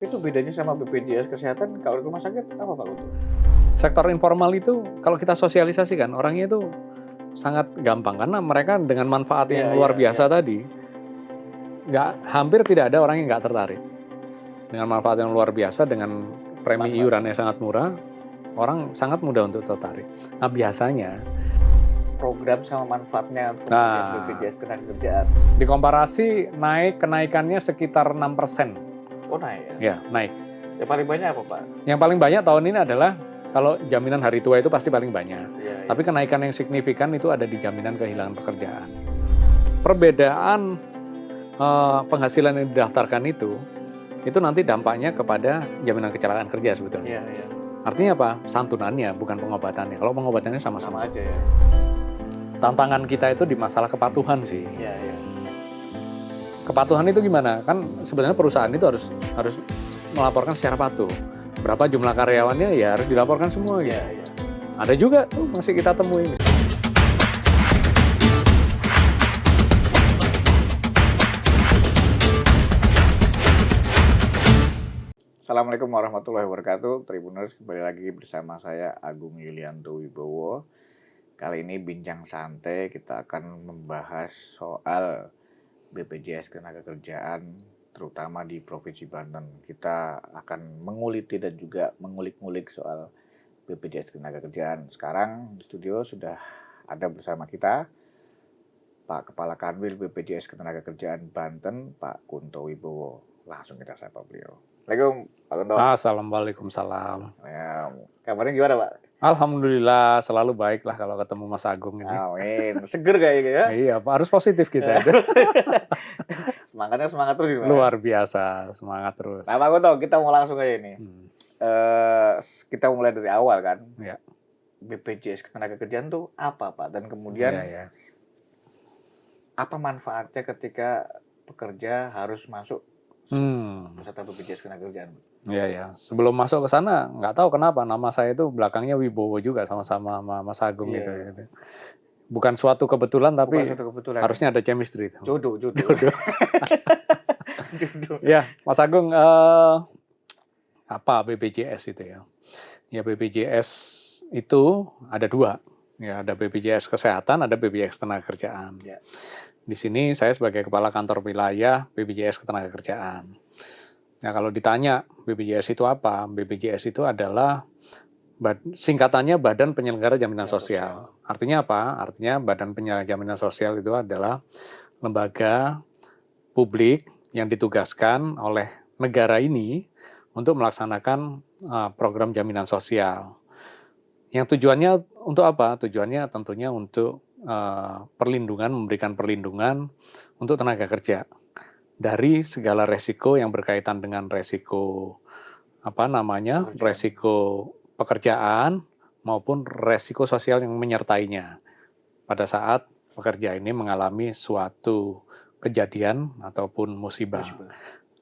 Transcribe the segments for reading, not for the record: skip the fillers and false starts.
Itu bedanya sama BPJS Kesehatan kalau di rumah sakit apa Pak Guntur? Sektor informal itu kalau kita sosialisasikan orangnya itu sangat gampang karena mereka dengan manfaat yang luar biasa tadi hampir tidak ada orang yang nggak tertarik dengan manfaat yang luar biasa dengan premi iuran yang sangat murah, orang sangat mudah untuk tertarik. Nah biasanya program sama manfaatnya kemudian BPJS Ketenagakerjaan dikomparasi kenaikannya sekitar 6%. Oh naik ya? Ya naik. Yang paling banyak apa Pak? Yang paling banyak tahun ini adalah kalau jaminan hari tua itu pasti paling banyak. Tapi kenaikan yang signifikan itu ada di jaminan kehilangan pekerjaan. Perbedaan penghasilan yang didaftarkan itu nanti dampaknya kepada jaminan kecelakaan kerja sebetulnya. Artinya apa? Santunannya, bukan pengobatannya. Kalau pengobatannya sama-sama aja ya. Tantangan kita itu di masalah kepatuhan sih. Kepatuhan itu gimana? Kan sebenarnya perusahaan itu harus melaporkan secara patuh. Berapa jumlah karyawannya ya harus dilaporkan semua gitu. Ada juga tuh masih kita temui. Assalamualaikum warahmatullahi wabarakatuh. Tribuners, kembali lagi bersama saya Agung Yulianto Wibowo. Kali ini bincang santai kita akan membahas soal BPJS Ketenagakerjaan terutama di Provinsi Banten. Kita akan menguliti dan juga mengulik-ngulik soal BPJS Ketenagakerjaan. Sekarang di studio sudah ada bersama kita Pak Kepala Kanwil BPJS Ketenagakerjaan Banten, Pak Kunto Wibowo. Langsung kita sapa beliau. Assalamualaikum Pak Kunto. Assalamualaikum. Ya, kabarnya gimana Pak? Alhamdulillah selalu baik lah kalau ketemu Mas Agung ini. Amin. Seger kayaknya ya? Iya, harus positif kita. Semangatnya semangat terus gimana? Luar biasa, semangat terus. Nah Pak Kunto, kita mau langsung aja ini. Kita mulai dari awal kan. Ya. BPJS Ketenagakerjaan tuh apa Pak? Dan kemudian apa manfaatnya ketika pekerja harus masuk peserta BPJS Ketenagakerjaan? Iya. Sebelum masuk ke sana, nggak tahu kenapa nama saya itu belakangnya Wibowo juga sama-sama sama Mas Agung gitu. Bukan suatu kebetulan, tapi harusnya ada chemistry. Jodoh. Ya, Mas Agung, apa BPJS itu ya? Ya BPJS itu ada dua. Ya, ada BPJS Kesehatan, ada BPJS Ketenagakerjaan. Di sini saya sebagai Kepala Kantor Wilayah BPJS Ketenagakerjaan. Nah, kalau ditanya BPJS itu apa? BPJS itu adalah singkatannya Badan Penyelenggara Jaminan Sosial. Artinya apa? Artinya Badan Penyelenggara Jaminan Sosial itu adalah lembaga publik yang ditugaskan oleh negara ini untuk melaksanakan program jaminan sosial. Yang tujuannya untuk apa? Tujuannya tentunya untuk memberikan perlindungan untuk tenaga kerja dari segala resiko yang berkaitan dengan resiko resiko pekerjaan maupun resiko sosial yang menyertainya pada saat pekerja ini mengalami suatu kejadian ataupun musibah.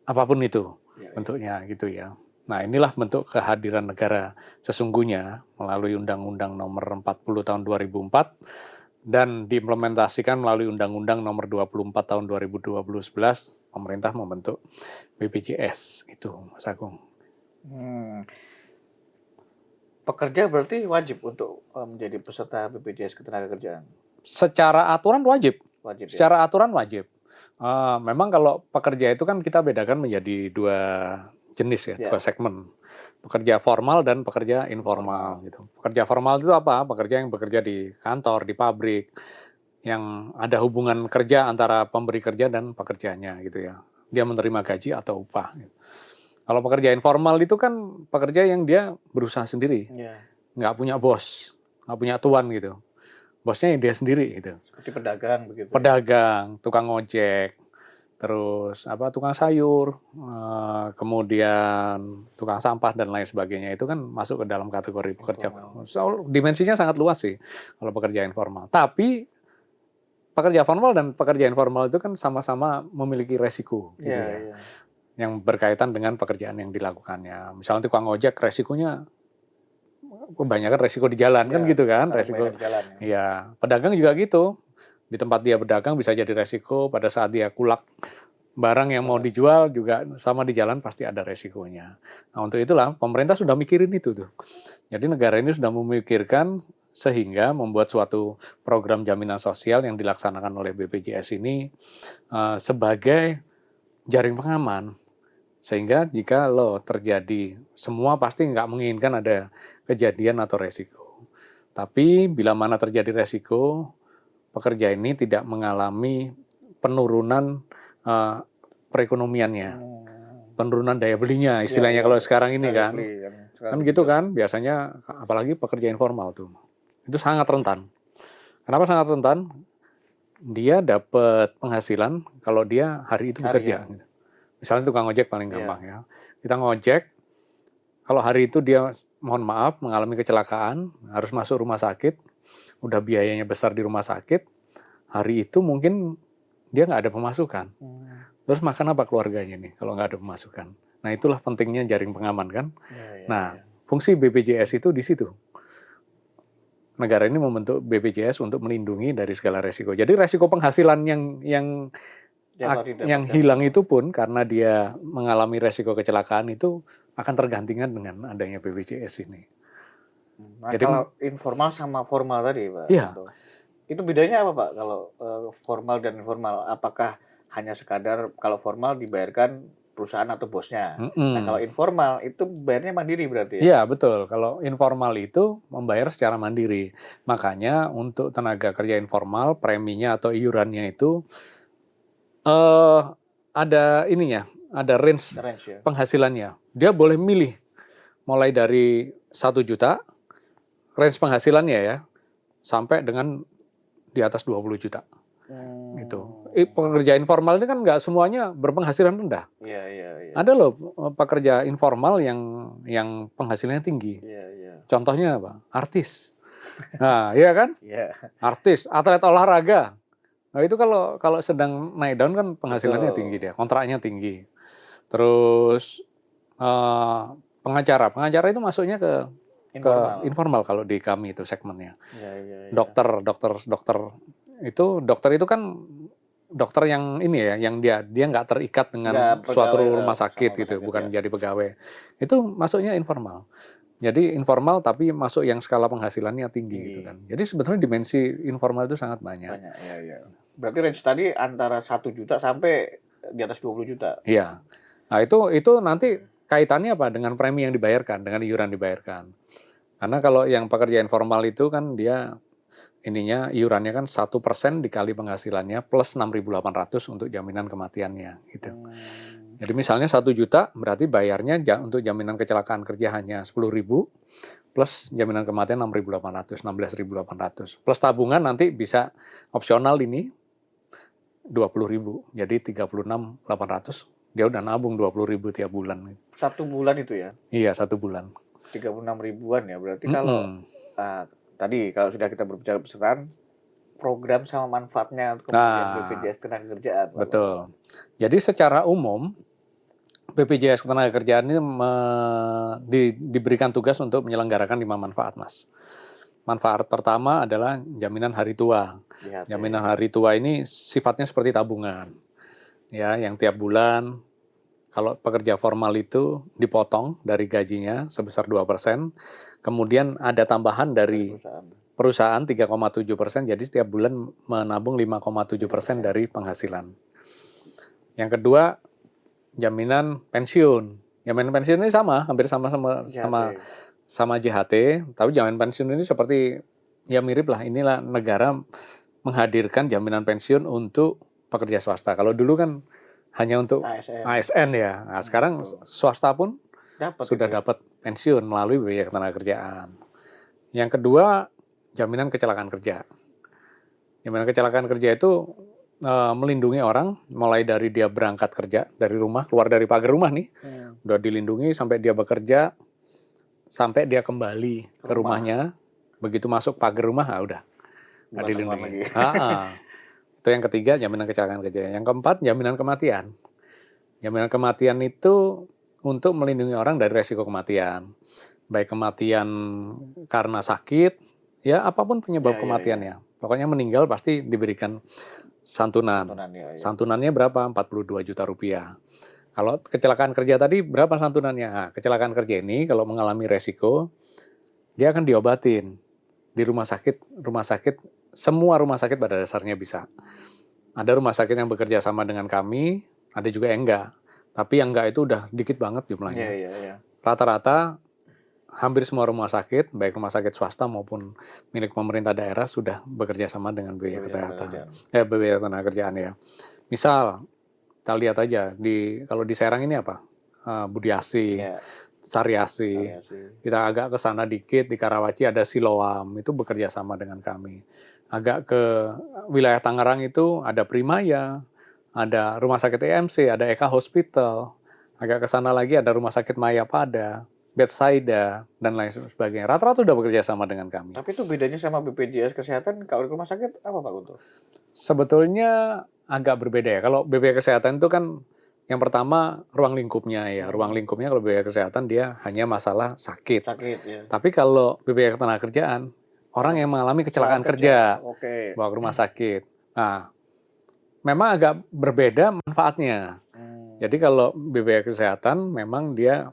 Apapun itu bentuknya gitu ya. Nah, inilah bentuk kehadiran negara sesungguhnya melalui Undang-Undang Nomor 40 Tahun 2004 dan diimplementasikan melalui Undang-Undang Nomor 24 Tahun 2011, pemerintah membentuk BPJS itu, Mas Agung. Pekerja berarti wajib untuk menjadi peserta BPJS Ketenagakerjaan? Secara aturan wajib. Secara aturan wajib. Memang kalau pekerja itu kan kita bedakan menjadi dua jenis ya, dua segmen. Pekerja formal dan pekerja informal gitu. Pekerja formal itu apa? Pekerja yang bekerja di kantor, di pabrik, yang ada hubungan kerja antara pemberi kerja dan pekerjanya gitu ya. Dia menerima gaji atau upah. Gitu. Kalau pekerja informal itu kan pekerja yang dia berusaha sendiri, nggak punya bos, nggak punya tuan gitu. Bosnya yang dia sendiri gitu. Seperti pedagang begitu. Pedagang, tukang ojek, terus tukang sayur, kemudian tukang sampah dan lain sebagainya itu kan masuk ke dalam kategori pekerja. So, dimensinya sangat luas sih kalau pekerja informal. Tapi pekerja formal dan pekerja informal itu kan sama-sama memiliki resiko gitu yang berkaitan dengan pekerjaan yang dilakukannya. Misalnya tukang ojek resikonya kebanyakan resiko di jalan kan gitu kan, resiko. Pedagang juga gitu. Di tempat dia berdagang bisa jadi resiko pada saat dia kulak barang yang mau dijual juga sama di jalan pasti ada resikonya. Nah, untuk itulah pemerintah sudah mikirin itu tuh. Jadi negara ini sudah memikirkan sehingga membuat suatu program jaminan sosial yang dilaksanakan oleh BPJS ini sebagai jaring pengaman. Sehingga jika terjadi, semua pasti nggak menginginkan ada kejadian atau resiko. Tapi bila mana terjadi resiko, pekerja ini tidak mengalami penurunan perekonomiannya, penurunan daya belinya, istilahnya kalau sekarang ini kan. Kan gitu kan, biasanya apalagi pekerja informal tuh. Itu sangat rentan. Kenapa sangat rentan? Dia dapat penghasilan kalau dia hari itu bekerja. Misalnya tukang ojek paling gampang ya. Kita ngojek, kalau hari itu dia mohon maaf mengalami kecelakaan, harus masuk rumah sakit, udah biayanya besar di rumah sakit, hari itu mungkin dia nggak ada pemasukan. Terus makan apa keluarganya nih kalau nggak ada pemasukan? Nah itulah pentingnya jaring pengaman kan. Fungsi BPJS itu di situ. Negara ini membentuk BPJS untuk melindungi dari segala resiko. Jadi resiko penghasilan yang hilang itu pun karena dia mengalami resiko kecelakaan itu akan tergantikan dengan adanya BPJS ini. Nah, jadi kalau informal sama formal tadi, Pak. Iya. Itu bedanya apa, Pak? Kalau formal dan informal, apakah hanya sekadar kalau formal dibayarkan perusahaan atau bosnya? Nah, kalau informal itu bayarnya mandiri berarti ya? Iya, betul. Kalau informal itu membayar secara mandiri. Makanya untuk tenaga kerja informal, preminya atau iurannya itu ada ininya, ada range ya? Penghasilannya. Dia boleh milih mulai dari 1 juta, range penghasilannya ya, sampai dengan di atas 20 juta. Gitu. Pekerja informal ini kan nggak semuanya berpenghasilan rendah. Iya. Ada loh pekerja informal yang penghasilannya tinggi. Contohnya apa? Artis. Nah, iya kan? Artis, atlet olahraga. Nah, itu kalau sedang naik daun kan penghasilannya tinggi dia, kontraknya tinggi. Terus pengacara itu masuknya ke informal kalau di kami itu segmennya. Dokter itu kan dokter yang ini ya, yang dia nggak terikat dengan suatu rumah sakit gitu, bukan jadi pegawai. Itu masuknya informal. Jadi informal tapi masuk yang skala penghasilannya tinggi gitu kan. Jadi sebetulnya dimensi informal itu sangat banyak. Berarti range tadi antara 1 juta sampai di atas 20 juta. Iya. Nah, itu nanti kaitannya apa dengan premi yang dibayarkan, dengan iuran dibayarkan. Karena kalau yang pekerja informal itu kan dia iurannya kan 1% dikali penghasilannya plus 6.800 untuk jaminan kematiannya gitu. Jadi misalnya 1 juta berarti bayarnya untuk jaminan kecelakaan kerja hanya 10.000 plus jaminan kematian 6.800, 16.800. Plus tabungan nanti bisa opsional ini 20.000. Jadi 36.800. Dia udah nabung 20.000 tiap bulan. 1 bulan itu ya? Iya, 1 bulan. 36 ribuan ya. Berarti kalau tadi kalau sudah kita berbicara pesertaan, program sama manfaatnya kemudian BPJS Ketenagakerjaan. Betul. Jadi secara umum BPJS Ketenagakerjaan ini diberikan tugas untuk menyelenggarakan 5 manfaat, Mas. Manfaat pertama adalah jaminan hari tua. Jaminan hari tua ini sifatnya seperti tabungan. Ya, yang tiap bulan kalau pekerja formal itu dipotong dari gajinya sebesar 2%. Kemudian ada tambahan dari perusahaan 3,7%, jadi setiap bulan menabung 5,7% dari penghasilan. Yang kedua, jaminan pensiun. Jaminan pensiun ini hampir sama JHT, tapi jaminan pensiun ini seperti ya mirip lah. Inilah negara menghadirkan jaminan pensiun untuk pekerja swasta. Kalau dulu kan hanya untuk ASN ya. Nah, sekarang swasta pun sudah dapat pensiun melalui BPJS Ketenagakerjaan. Yang kedua, jaminan kecelakaan kerja. Jaminan kecelakaan kerja itu melindungi orang mulai dari dia berangkat kerja dari rumah, keluar dari pagar rumah nih, udah dilindungi sampai dia bekerja, sampai dia kembali ke rumahnya, begitu masuk pagar rumah, udah nggak dilindungi. Itu yang ketiga, jaminan kecelakaan kerja. Yang keempat, jaminan kematian. Jaminan kematian itu untuk melindungi orang dari resiko kematian, baik kematian karena sakit, ya apapun penyebab kematiannya. Pokoknya meninggal pasti diberikan santunan. Santunan, ya. Santunannya berapa? 42 juta rupiah. Kalau kecelakaan kerja tadi berapa santunannya? Nah, kecelakaan kerja ini kalau mengalami resiko, dia akan diobatin di rumah sakit. Semua rumah sakit pada dasarnya bisa. Ada rumah sakit yang bekerja sama dengan kami, ada juga yang enggak. Tapi yang enggak itu udah dikit banget jumlahnya. Iya. Rata-rata hampir semua rumah sakit, baik rumah sakit swasta maupun milik pemerintah daerah sudah bekerja sama dengan BPJS Ketenagakerjaan ya. Misal, kita lihat aja kalau di Serang ini apa? Budi Asi, Ya. Sariasi. Kita agak ke sana dikit di Karawaci ada Siloam, itu bekerja sama dengan kami. Agak ke wilayah Tangerang itu ada Primaya, ada Rumah Sakit EMC, ada Eka Hospital. Agak ke sana lagi ada Rumah Sakit Mayapada, Bethsaida, dan lain sebagainya. Rata-rata sudah bekerja sama dengan kami. Tapi itu bedanya sama BPJS Kesehatan, kalau di rumah sakit apa Pak Guntur? Sebetulnya agak berbeda ya. Kalau BPJS Kesehatan itu kan yang pertama ruang lingkupnya ya. Ruang lingkupnya kalau BPJS Kesehatan dia hanya masalah sakit. Ya. Tapi kalau BPJS Ketenagakerjaan, orang yang mengalami kecelakaan kerja, bawa ke rumah sakit. Nah, memang agak berbeda manfaatnya. Jadi kalau BPJS Kesehatan memang dia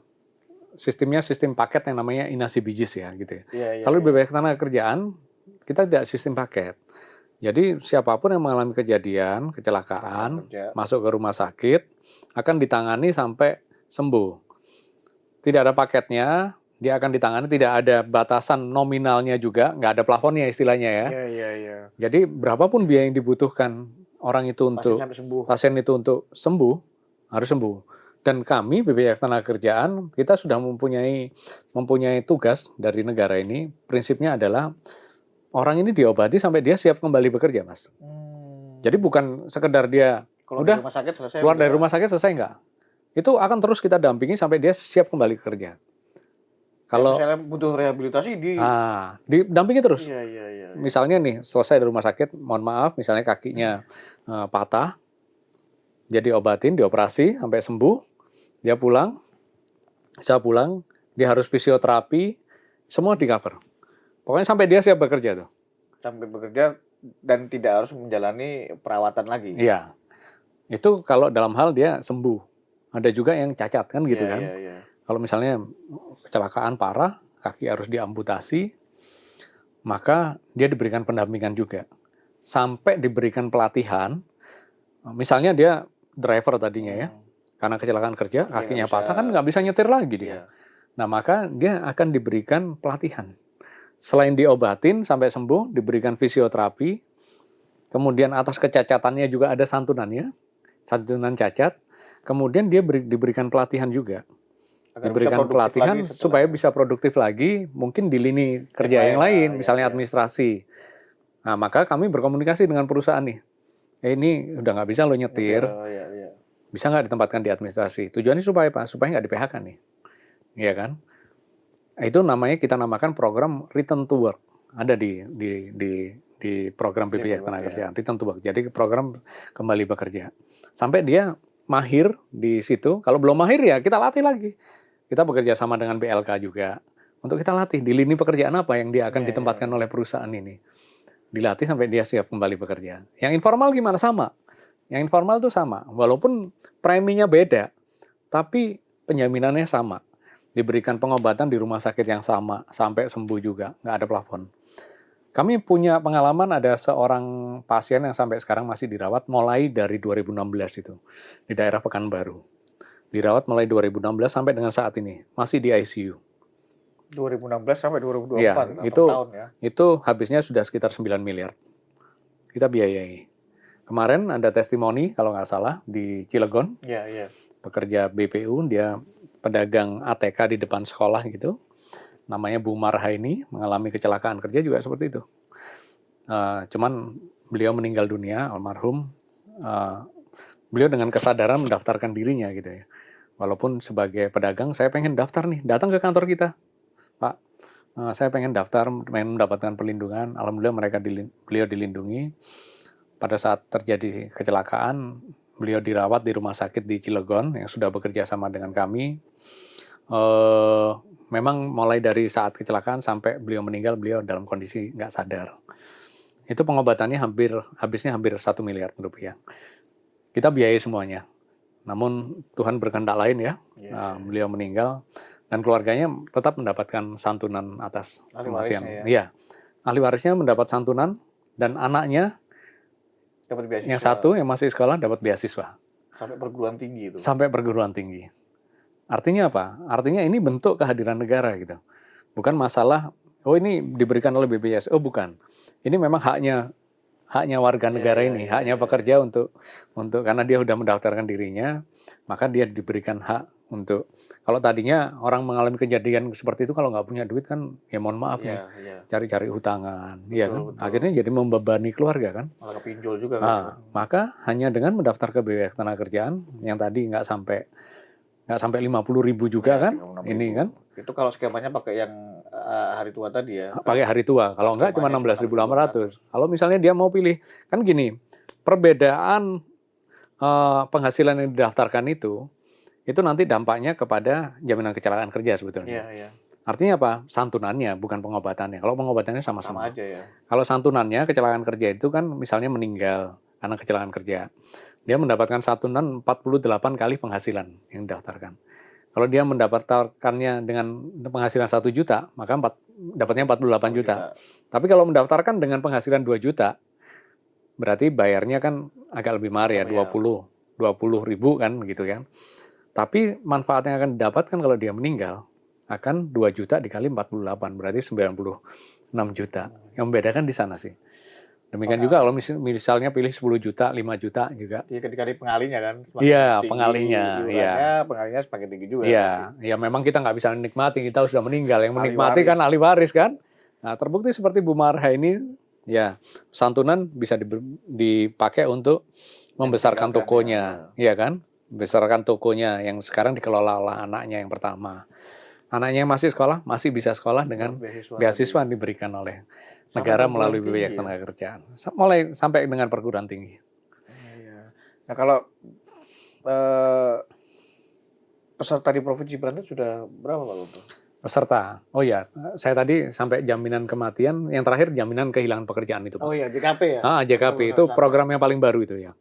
sistemnya sistem paket yang namanya inasi bijis ya gitu ya. Kalau BPJS Ketenagakerjaan kita tidak sistem paket. Jadi siapapun yang mengalami kecelakaan masuk ke rumah sakit akan ditangani sampai sembuh. Tidak ada paketnya, dia akan ditangani, tidak ada batasan nominalnya juga, nggak ada plafonnya istilahnya ya. Iya. Jadi berapapun biaya yang dibutuhkan orang itu untuk pasien itu untuk sembuh, harus sembuh. Dan kami BPJS Ketenagakerjaan kita sudah mempunyai tugas dari negara ini. Prinsipnya adalah orang ini diobati sampai dia siap kembali bekerja, Mas. Jadi bukan sekedar dia udah keluar dari rumah sakit selesai enggak. Itu akan terus kita dampingi sampai dia siap kembali bekerja. Kalau misalnya butuh rehabilitasi didampingi terus. Iya. Misalnya nih selesai dari rumah sakit, mohon maaf, misalnya kakinya patah, dia diobatin, dioperasi sampai sembuh, dia bisa pulang, dia harus fisioterapi, semua di cover. Pokoknya sampai dia siap bekerja tuh. Sampai bekerja dan tidak harus menjalani perawatan lagi. Iya. Itu kalau dalam hal dia sembuh. Ada juga yang cacat kan gitu kan. Iya. Kalau misalnya kecelakaan parah, kaki harus diamputasi, maka dia diberikan pendampingan juga. Sampai diberikan pelatihan, misalnya dia driver tadinya ya, karena kecelakaan kerja, kakinya patah kan nggak bisa nyetir lagi dia. Nah maka dia akan diberikan pelatihan. Selain diobatin sampai sembuh, diberikan fisioterapi, kemudian atas kecacatannya juga ada santunan cacat, kemudian dia diberikan pelatihan juga. Diberikan pelatihan supaya bisa produktif lagi, mungkin di lini kerja yang lain, misalnya administrasi. Nah, maka kami berkomunikasi dengan perusahaan nih. Ini udah nggak bisa lo nyetir, bisa nggak ditempatkan di administrasi? Tujuannya supaya apa? Supaya nggak di PHK nih, iya kan? Itu kita namakan program Return to Work. Ada di program BPJS Ketenagakerjaan, Return to Work. Jadi program kembali bekerja. Sampai dia mahir di situ. Kalau belum mahir ya kita latih lagi. Kita bekerja sama dengan BLK juga. Untuk kita latih di lini pekerjaan apa yang dia akan ditempatkan oleh perusahaan ini. Dilatih sampai dia siap kembali bekerja. Yang informal gimana? Sama. Yang informal tuh sama. Walaupun preminya beda, tapi penjaminannya sama. Diberikan pengobatan di rumah sakit yang sama, sampai sembuh juga, nggak ada plafon. Kami punya pengalaman ada seorang pasien yang sampai sekarang masih dirawat mulai dari 2016 itu, di daerah Pekanbaru. Dirawat mulai 2016 sampai dengan saat ini, masih di ICU. 2016 sampai 2024, ya, tahun ya. Itu habisnya sudah sekitar 9 miliar. Kita biayai. Kemarin ada testimoni, kalau nggak salah, di Cilegon. Iya. Pekerja BPU, dia pedagang ATK di depan sekolah gitu, namanya Bu Marhaini, mengalami kecelakaan kerja juga seperti itu. Cuman beliau meninggal dunia, almarhum. Beliau dengan kesadaran mendaftarkan dirinya gitu ya. Walaupun sebagai pedagang, saya pengen daftar nih, datang ke kantor kita, Pak. Saya pengen daftar, pengen mendapatkan perlindungan. Alhamdulillah beliau dilindungi. Pada saat terjadi kecelakaan, beliau dirawat di rumah sakit di Cilegon yang sudah bekerja sama dengan kami. Memang mulai dari saat kecelakaan sampai beliau meninggal, beliau dalam kondisi nggak sadar. itu pengobatannya habisnya hampir 1 miliar rupiah. Kita biayai semuanya. Namun Tuhan berkehendak lain ya. Beliau meninggal dan keluarganya tetap mendapatkan santunan atas kematian. Iya. Ahli warisnya mendapat santunan dan anaknya dapat beasiswa. Yang satu yang masih sekolah dapat beasiswa. Sampai perguruan tinggi itu. Sampai perguruan tinggi. Artinya apa? Artinya ini bentuk kehadiran negara gitu. Bukan masalah ini diberikan oleh BPJS. Oh bukan. Ini memang haknya warga negara ini, haknya pekerja untuk karena dia sudah mendaftarkan dirinya, maka dia diberikan hak untuk. Kalau tadinya orang mengalami kejadian seperti itu kalau nggak punya duit kan ya mohon maaf nih, cari-cari hutangan, ya kan. Betul. Akhirnya jadi membebani keluarga kan. Malah kepinjol juga kan. Maka hanya dengan mendaftar ke BPJS Ketenagakerjaan yang tadi nggak sampai 50.000 juga kan, ini kan. Itu kalau skemanya pakai yang hari tua tadi ya. Pakai hari tua, kalau enggak cuma 16.800. Kalau misalnya dia mau pilih, kan gini, perbedaan penghasilan yang didaftarkan itu nanti dampaknya kepada jaminan kecelakaan kerja sebetulnya. Iya. Artinya apa? Santunannya, bukan pengobatannya. Kalau pengobatannya sama-sama. Sama aja ya. Kalau santunannya kecelakaan kerja itu kan misalnya meninggal karena kecelakaan kerja. Dia mendapatkan santunan 48 kali penghasilan yang didaftarkan. Kalau dia mendaftarkannya dengan penghasilan 1 juta, maka dapatnya 48 juta. Tapi kalau mendaftarkan dengan penghasilan 2 juta, berarti bayarnya kan agak lebih mahal ya, 20 ribu kan gitu kan. Tapi manfaat yang akan didapatkan kalau dia meninggal akan 2 juta dikali 48, berarti 96 juta. Yang membedakan di sana sih. Demikian juga kalau misalnya pilih 10 juta, 5 juta juga. Iya, dikali pengalinya kan. Iya, pengalinya. Iya. Pengalinya semakin tinggi juga. Iya, memang kita nggak bisa menikmati, kita sudah meninggal. Yang menikmati kan ahli waris kan. Nah, terbukti seperti Bu Marha ini, ya santunan bisa dipakai untuk membesarkan tokonya. Iya kan? Membesarkan tokonya yang sekarang dikelola oleh anaknya yang pertama. Anaknya yang masih sekolah, masih bisa sekolah dengan beasiswa yang diberikan oleh negara melalui BPJS Ketenagakerjaan. Mulai sampai dengan perguruan tinggi. Nah kalau peserta di Provinsi Banten sudah berapa Pak Guntur? Peserta, oh ya, saya tadi sampai jaminan kematian, yang terakhir jaminan kehilangan pekerjaan itu Pak. Oh iya, JKP ya? JKP itu program yang paling baru itu ya.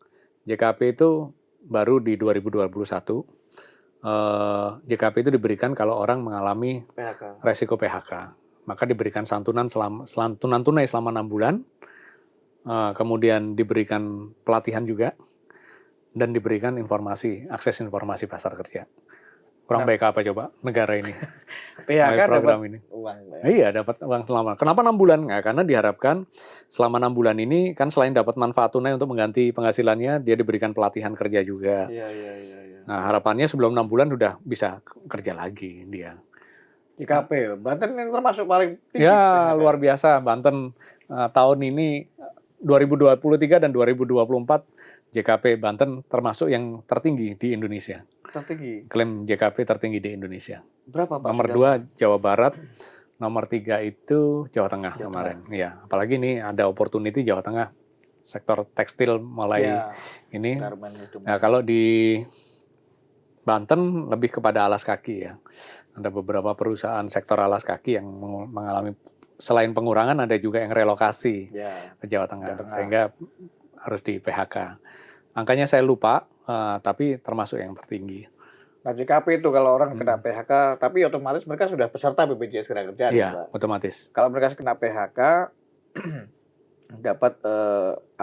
JKP itu baru di 2021. JKP itu diberikan kalau orang mengalami resiko PHK. Maka diberikan santunan tunai selama 6 bulan, kemudian diberikan pelatihan juga, dan diberikan akses informasi pasar kerja. Kurang baik apa coba negara ini? PHK program dapat ini. Uang. Iya, dapat uang selama. Kenapa 6 bulan? Nah, karena diharapkan selama 6 bulan ini kan selain dapat manfaat tunai untuk mengganti penghasilannya, dia diberikan pelatihan kerja juga. Iya. Nah, harapannya sebelum 6 bulan sudah bisa kerja lagi dia. JKP, Banten ini termasuk paling tinggi. Ya, luar biasa. Banten tahun ini 2023 dan 2024 JKP Banten termasuk yang tertinggi di Indonesia. Tertinggi. Klaim JKP tertinggi di Indonesia. Berapa Pak? Nomor 2 Jawa Barat, nomor 3 itu Jawa Tengah kemarin. Ya, apalagi ini ada opportunity Jawa Tengah. Sektor tekstil mulai ini. Nah, kalau di Banten lebih kepada alas kaki ya. Ada beberapa perusahaan sektor alas kaki yang mengalami selain pengurangan ada juga yang relokasi ke Jawa Tengah. Sehingga harus di PHK. Angkanya saya lupa, tapi termasuk yang tertinggi. Nah JKP itu kalau orang kena PHK, tapi otomatis mereka sudah peserta BPJS Ketenagakerjaan. Iya, otomatis. Kalau mereka kena PHK, dapat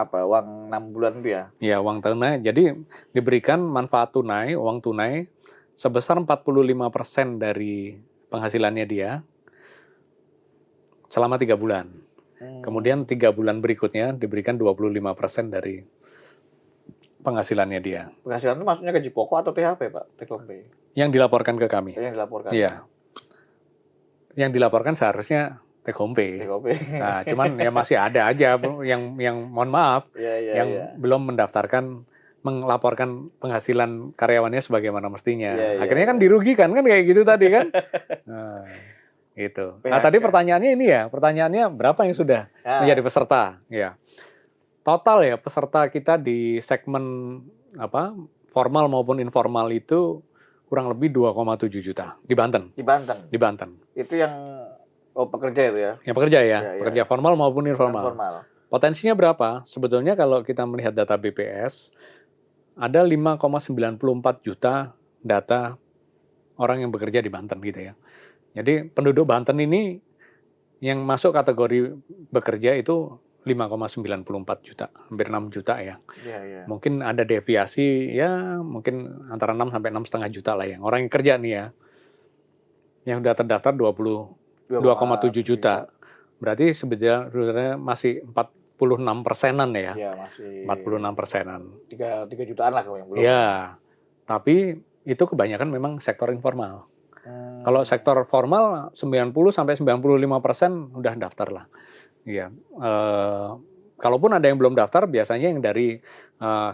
uang 6 bulan itu ya? Iya, uang tunai. Jadi diberikan manfaat tunai, uang tunai sebesar 45% dari penghasilannya dia selama 3 bulan. Kemudian 3 bulan berikutnya diberikan 25% dari penghasilannya dia. Penghasilan itu maksudnya gaji pokok atau THP Pak? TKP? Yang dilaporkan ke kami. Yang dilaporkan? Iya. Yang dilaporkan seharusnya take home pay. Nah, cuman ya masih ada aja yang mohon maaf, yang belum melaporkan penghasilan karyawannya sebagaimana mestinya. Akhirnya kan dirugikan kan kayak gitu tadi kan. Nah, gitu. Nah, tadi pertanyaannya ini ya, pertanyaannya berapa yang sudah menjadi peserta? Ya. Total ya peserta kita di segmen formal maupun informal itu kurang lebih 2,7 juta di Banten. Di Banten. Di Banten. Itu yang pekerja itu ya? Yang pekerja ya, pekerja formal maupun informal. Potensinya berapa? Sebetulnya kalau kita melihat data BPS, ada 5,94 juta data orang yang bekerja di Banten gitu ya. Jadi penduduk Banten ini yang masuk kategori bekerja itu 5,94 juta, hampir 6 juta ya. Iya, iya. Mungkin ada deviasi ya, mungkin antara 6 sampai 6,5 juta lah yang orang yang kerja nih ya. Yang sudah terdaftar 2,7 juta. Berarti sebetulnya masih 46%-an ya. Iya, masih 46%-an. 3 jutaan lah kalau yang belum. Ya, tapi itu kebanyakan memang sektor informal. Kalau sektor formal 90 sampai 95% udah daftar lah. Iya. Kalaupun ada yang belum daftar, biasanya yang dari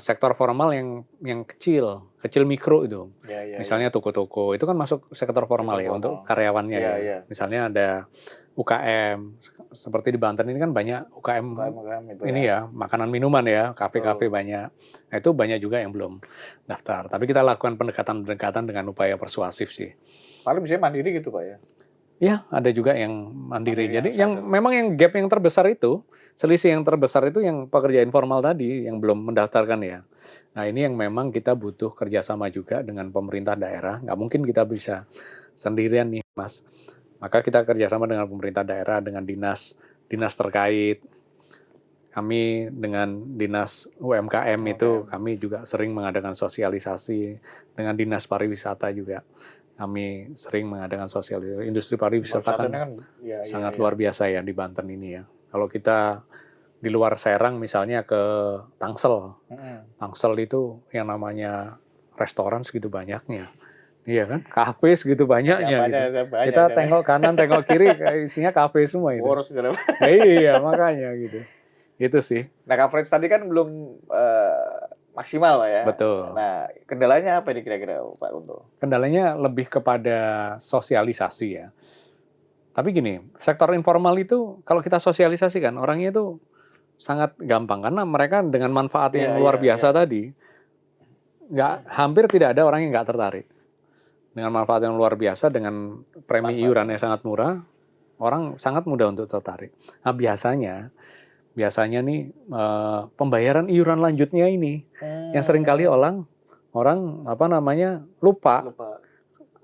sektor formal yang kecil mikro itu. Ya, Misalnya toko-toko itu kan masuk sektor formal ya untuk karyawannya ya. Ya. Misalnya ada UKM seperti di Banten ini kan banyak UKM itu ini ya, makanan minuman ya, kafe-kafe banyak. Nah, itu banyak juga yang belum daftar. Tapi kita lakukan pendekatan dengan upaya persuasif sih. Paling bisa mandiri gitu Pak ya? Ya, ada juga yang mandiri. Jadi memang yang gap yang terbesar itu, selisih yang terbesar itu yang pekerja informal tadi, yang belum mendaftarkan ya. Nah, ini yang memang kita butuh kerjasama juga dengan pemerintah daerah. Nggak mungkin kita bisa sendirian nih, Mas. Maka kita kerjasama dengan pemerintah daerah, dengan dinas terkait. Kami dengan dinas UMKM itu, kami juga sering mengadakan sosialisasi. Dengan dinas pariwisata juga. Kami sering mengadakan sosialisasi. Industri pariwisata kan sangat luar biasa ya di Banten ini ya. Kalau kita di luar Serang misalnya ke Tangsel. Tangsel itu yang namanya restoran segitu banyaknya. Iya kan? Kafe segitu banyaknya. Kita tengok kanan, tengok kiri, isinya kafe semua itu. Iya, makanya gitu. Itu sih. Nah, coverage tadi kan belum maksimal Pak ya. Betul. Nah, kendalanya apa nih kira-kira Pak Kunto? Kendalanya lebih kepada sosialisasi ya. Tapi gini, sektor informal itu kalau kita sosialisasikan orangnya itu sangat gampang karena mereka dengan manfaat yang luar biasa tadi, hampir tidak ada orang yang nggak tertarik. Dengan manfaat yang luar biasa, dengan premi iuran yang sangat murah, orang sangat mudah untuk tertarik. Nah biasanya nih pembayaran iuran lanjutnya ini yang seringkali orang lupa.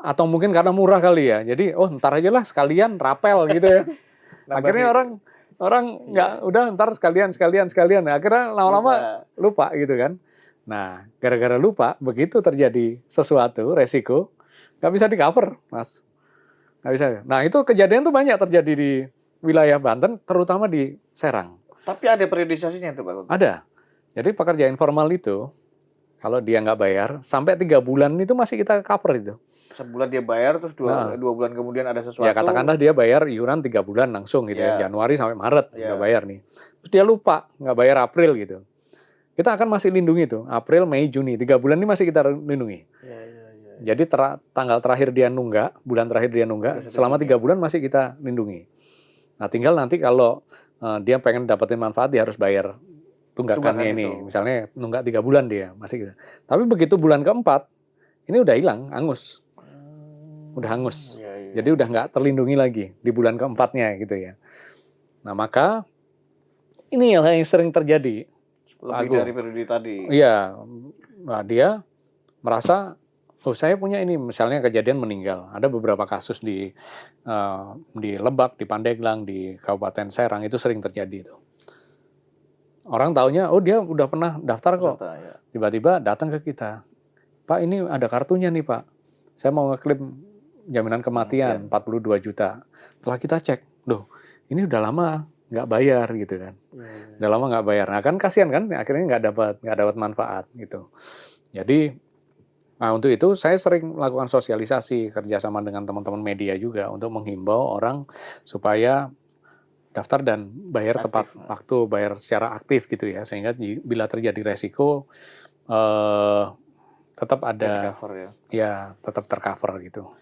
Atau mungkin karena murah kali ya. Jadi ntar aja lah sekalian rapel gitu ya. Akhirnya orang nggak udah ntar sekalian. Akhirnya lama-lama lupa gitu kan. Nah, gara-gara lupa begitu terjadi sesuatu resiko nggak bisa di-cover, Mas. Nggak bisa. Nah, itu kejadian tuh banyak terjadi di wilayah Banten, terutama di Serang. Tapi ada periodisasinya tuh Pak? Ada. Jadi pekerja informal itu, kalau dia nggak bayar, sampai 3 bulan itu masih kita cover itu. Sebulan dia bayar, terus 2 bulan kemudian ada sesuatu. Ya katakanlah dia bayar iuran 3 bulan langsung gitu ya. Januari sampai Maret nggak bayar nih. Terus dia lupa, nggak bayar April gitu. Kita akan masih lindungi tuh, April, Mei, Juni. 3 bulan ini masih kita lindungi. Jadi tanggal terakhir dia nunggak, bulan terakhir dia nunggak, selama 3 bulan masih kita lindungi. Nah tinggal nanti kalau dia pengen dapetin manfaat, dia harus bayar tunggakannya ini. Misalnya nunggak 3 bulan dia, masih gitu. Tapi begitu bulan keempat, ini udah hilang, angus. Udah hangus. Jadi udah nggak terlindungi lagi di bulan keempatnya gitu ya. Nah maka ini yang sering terjadi. Lebih dari periode tadi. Iya, nah dia merasa saya punya ini, misalnya kejadian meninggal. Ada beberapa kasus di Lebak, di Pandeglang, di Kabupaten Serang itu sering terjadi itu. Orang taunya, dia udah pernah daftar kok. Tiba-tiba datang ke kita, Pak ini ada kartunya nih Pak. Saya mau ngeklaim jaminan kematian 42 juta. Setelah kita cek, ini udah lama nggak bayar gitu kan. Udah lama nggak bayar. Nah kan kasihan kan, akhirnya nggak dapat manfaat gitu. Jadi untuk itu saya sering melakukan sosialisasi kerjasama dengan teman-teman media juga untuk menghimbau orang supaya daftar dan bayar tepat waktu, bayar secara aktif gitu ya, sehingga bila terjadi resiko tetap ada tetap tercover gitu.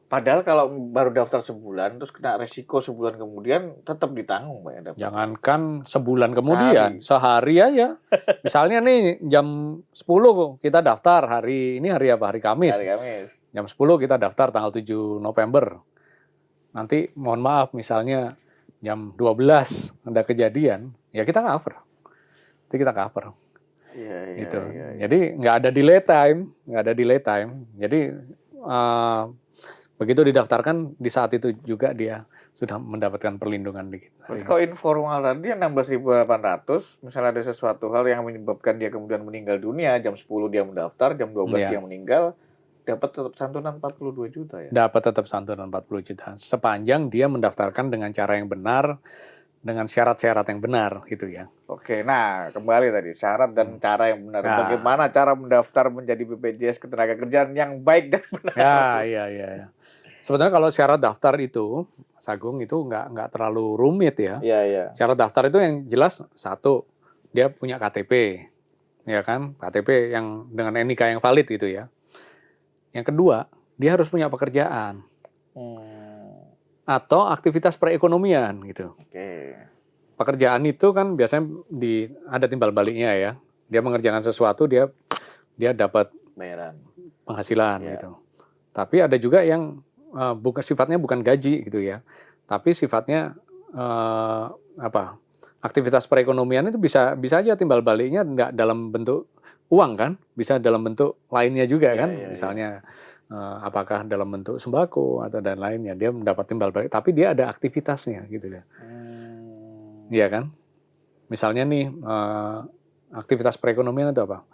Padahal kalau baru daftar sebulan terus kena resiko sebulan kemudian tetap ditanggung Pak ya. Jangankan sebulan kemudian, sehari aja. Misalnya nih jam 10 kita daftar, hari apa? Hari Kamis. Jam 10 kita daftar tanggal 7 November. Nanti mohon maaf misalnya jam 12 ada kejadian, ya kita cover. Itu kita cover. Iya, iya, Gitu. iya, iya. Jadi nggak ada delay time. Jadi begitu didaftarkan di saat itu juga dia sudah mendapatkan perlindungan di kita. Berarti kalau informal tadi yang 16.800, misalnya ada sesuatu hal yang menyebabkan dia kemudian meninggal dunia, jam 10 dia mendaftar, jam 12 Iya. dia meninggal, dapat tetap santunan 42 juta ya? Dapat tetap santunan 40 juta sepanjang dia mendaftarkan dengan cara yang benar, dengan syarat-syarat yang benar gitu ya. Oke, nah kembali tadi syarat dan cara yang benar. Nah. Bagaimana cara mendaftar menjadi BPJS Ketenagakerjaan yang baik dan benar? Ya. Sebenarnya kalau syarat daftar itu, Mas Agung, itu nggak terlalu rumit ya. Iya, iya. Syarat daftar itu yang jelas satu, dia punya KTP, ya kan? KTP yang dengan NIK yang valid gitu ya. Yang kedua, dia harus punya pekerjaan atau aktivitas perekonomian gitu. Oke. Pekerjaan itu kan biasanya ada timbal baliknya ya. Dia mengerjakan sesuatu, dia dapat Bayaran. penghasilan Iya. gitu. Tapi ada juga yang sifatnya bukan gaji gitu ya, tapi sifatnya aktivitas perekonomian itu bisa aja timbal baliknya nggak dalam bentuk uang kan, bisa dalam bentuk lainnya juga Iya, kan, iya, misalnya apakah dalam bentuk sembako atau dan lainnya, dia mendapat timbal balik, tapi dia ada aktivitasnya gitu ya, iya kan? Misalnya nih aktivitas perekonomian itu apa?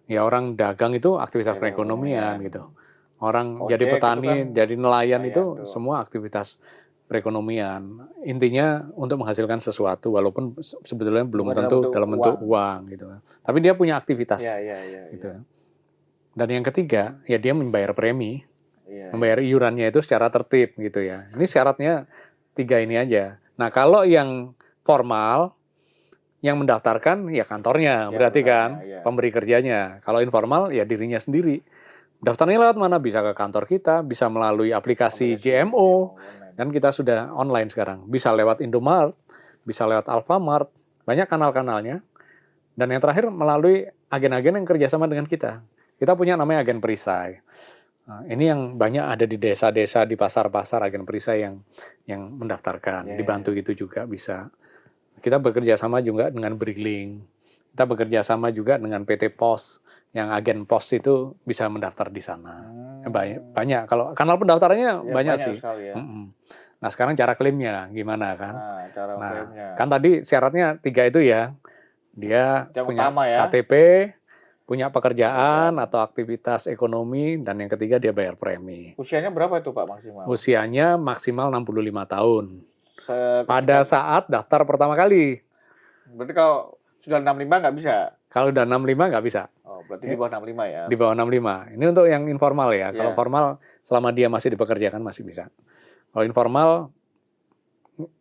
Ya orang dagang itu aktivitas perekonomian gitu. Orang Ojek jadi petani, itu kan jadi nelayan itu tuh. semua aktivitas perekonomian. Intinya untuk menghasilkan sesuatu, walaupun sebetulnya belum Bukan tentu dalam bentuk uang gitu. Tapi dia punya aktivitas. Iya. Gitu. Dan yang ketiga, ya dia membayar premi, Iya. membayar iurannya itu secara tertib gitu ya. Ini syaratnya 3 ini aja. Nah kalau yang formal, yang mendaftarkan ya kantornya, berarti kan iya. pemberi kerjanya. Kalau informal ya dirinya sendiri. Daftarnya lewat mana? Bisa ke kantor kita, bisa melalui aplikasi JMO, kan kita sudah online sekarang. Bisa lewat Indomaret, bisa lewat Alfamart, banyak kanal-kanalnya. Dan yang terakhir melalui agen-agen yang kerjasama dengan kita. Kita punya namanya agen perisai. Nah, ini yang banyak ada di desa-desa, di pasar-pasar, agen perisai yang mendaftarkan. Dibantu itu juga bisa. Kita bekerja sama juga dengan Briling. Kita bekerja sama juga dengan PT Pos, yang agen pos itu bisa mendaftar di sana. Banyak. Kalau kanal pendaftarannya banyak sih. Ya. Nah sekarang cara klaimnya gimana kan? Klaimnya. Kan tadi syaratnya 3 itu ya. Dia yang punya utama ya. KTP, punya pekerjaan atau aktivitas ekonomi, dan yang ketiga dia bayar premi. Usianya berapa itu Pak maksimal? Usianya maksimal 65 tahun. Pada saat daftar pertama kali. Berarti kalau sudah 65 nggak bisa? Kalau udah 65 nggak bisa. Oh, berarti di bawah 65 ya? Di bawah 65. Ini untuk yang informal ya. Kalau formal, selama dia masih dipekerjakan masih bisa. Kalau informal,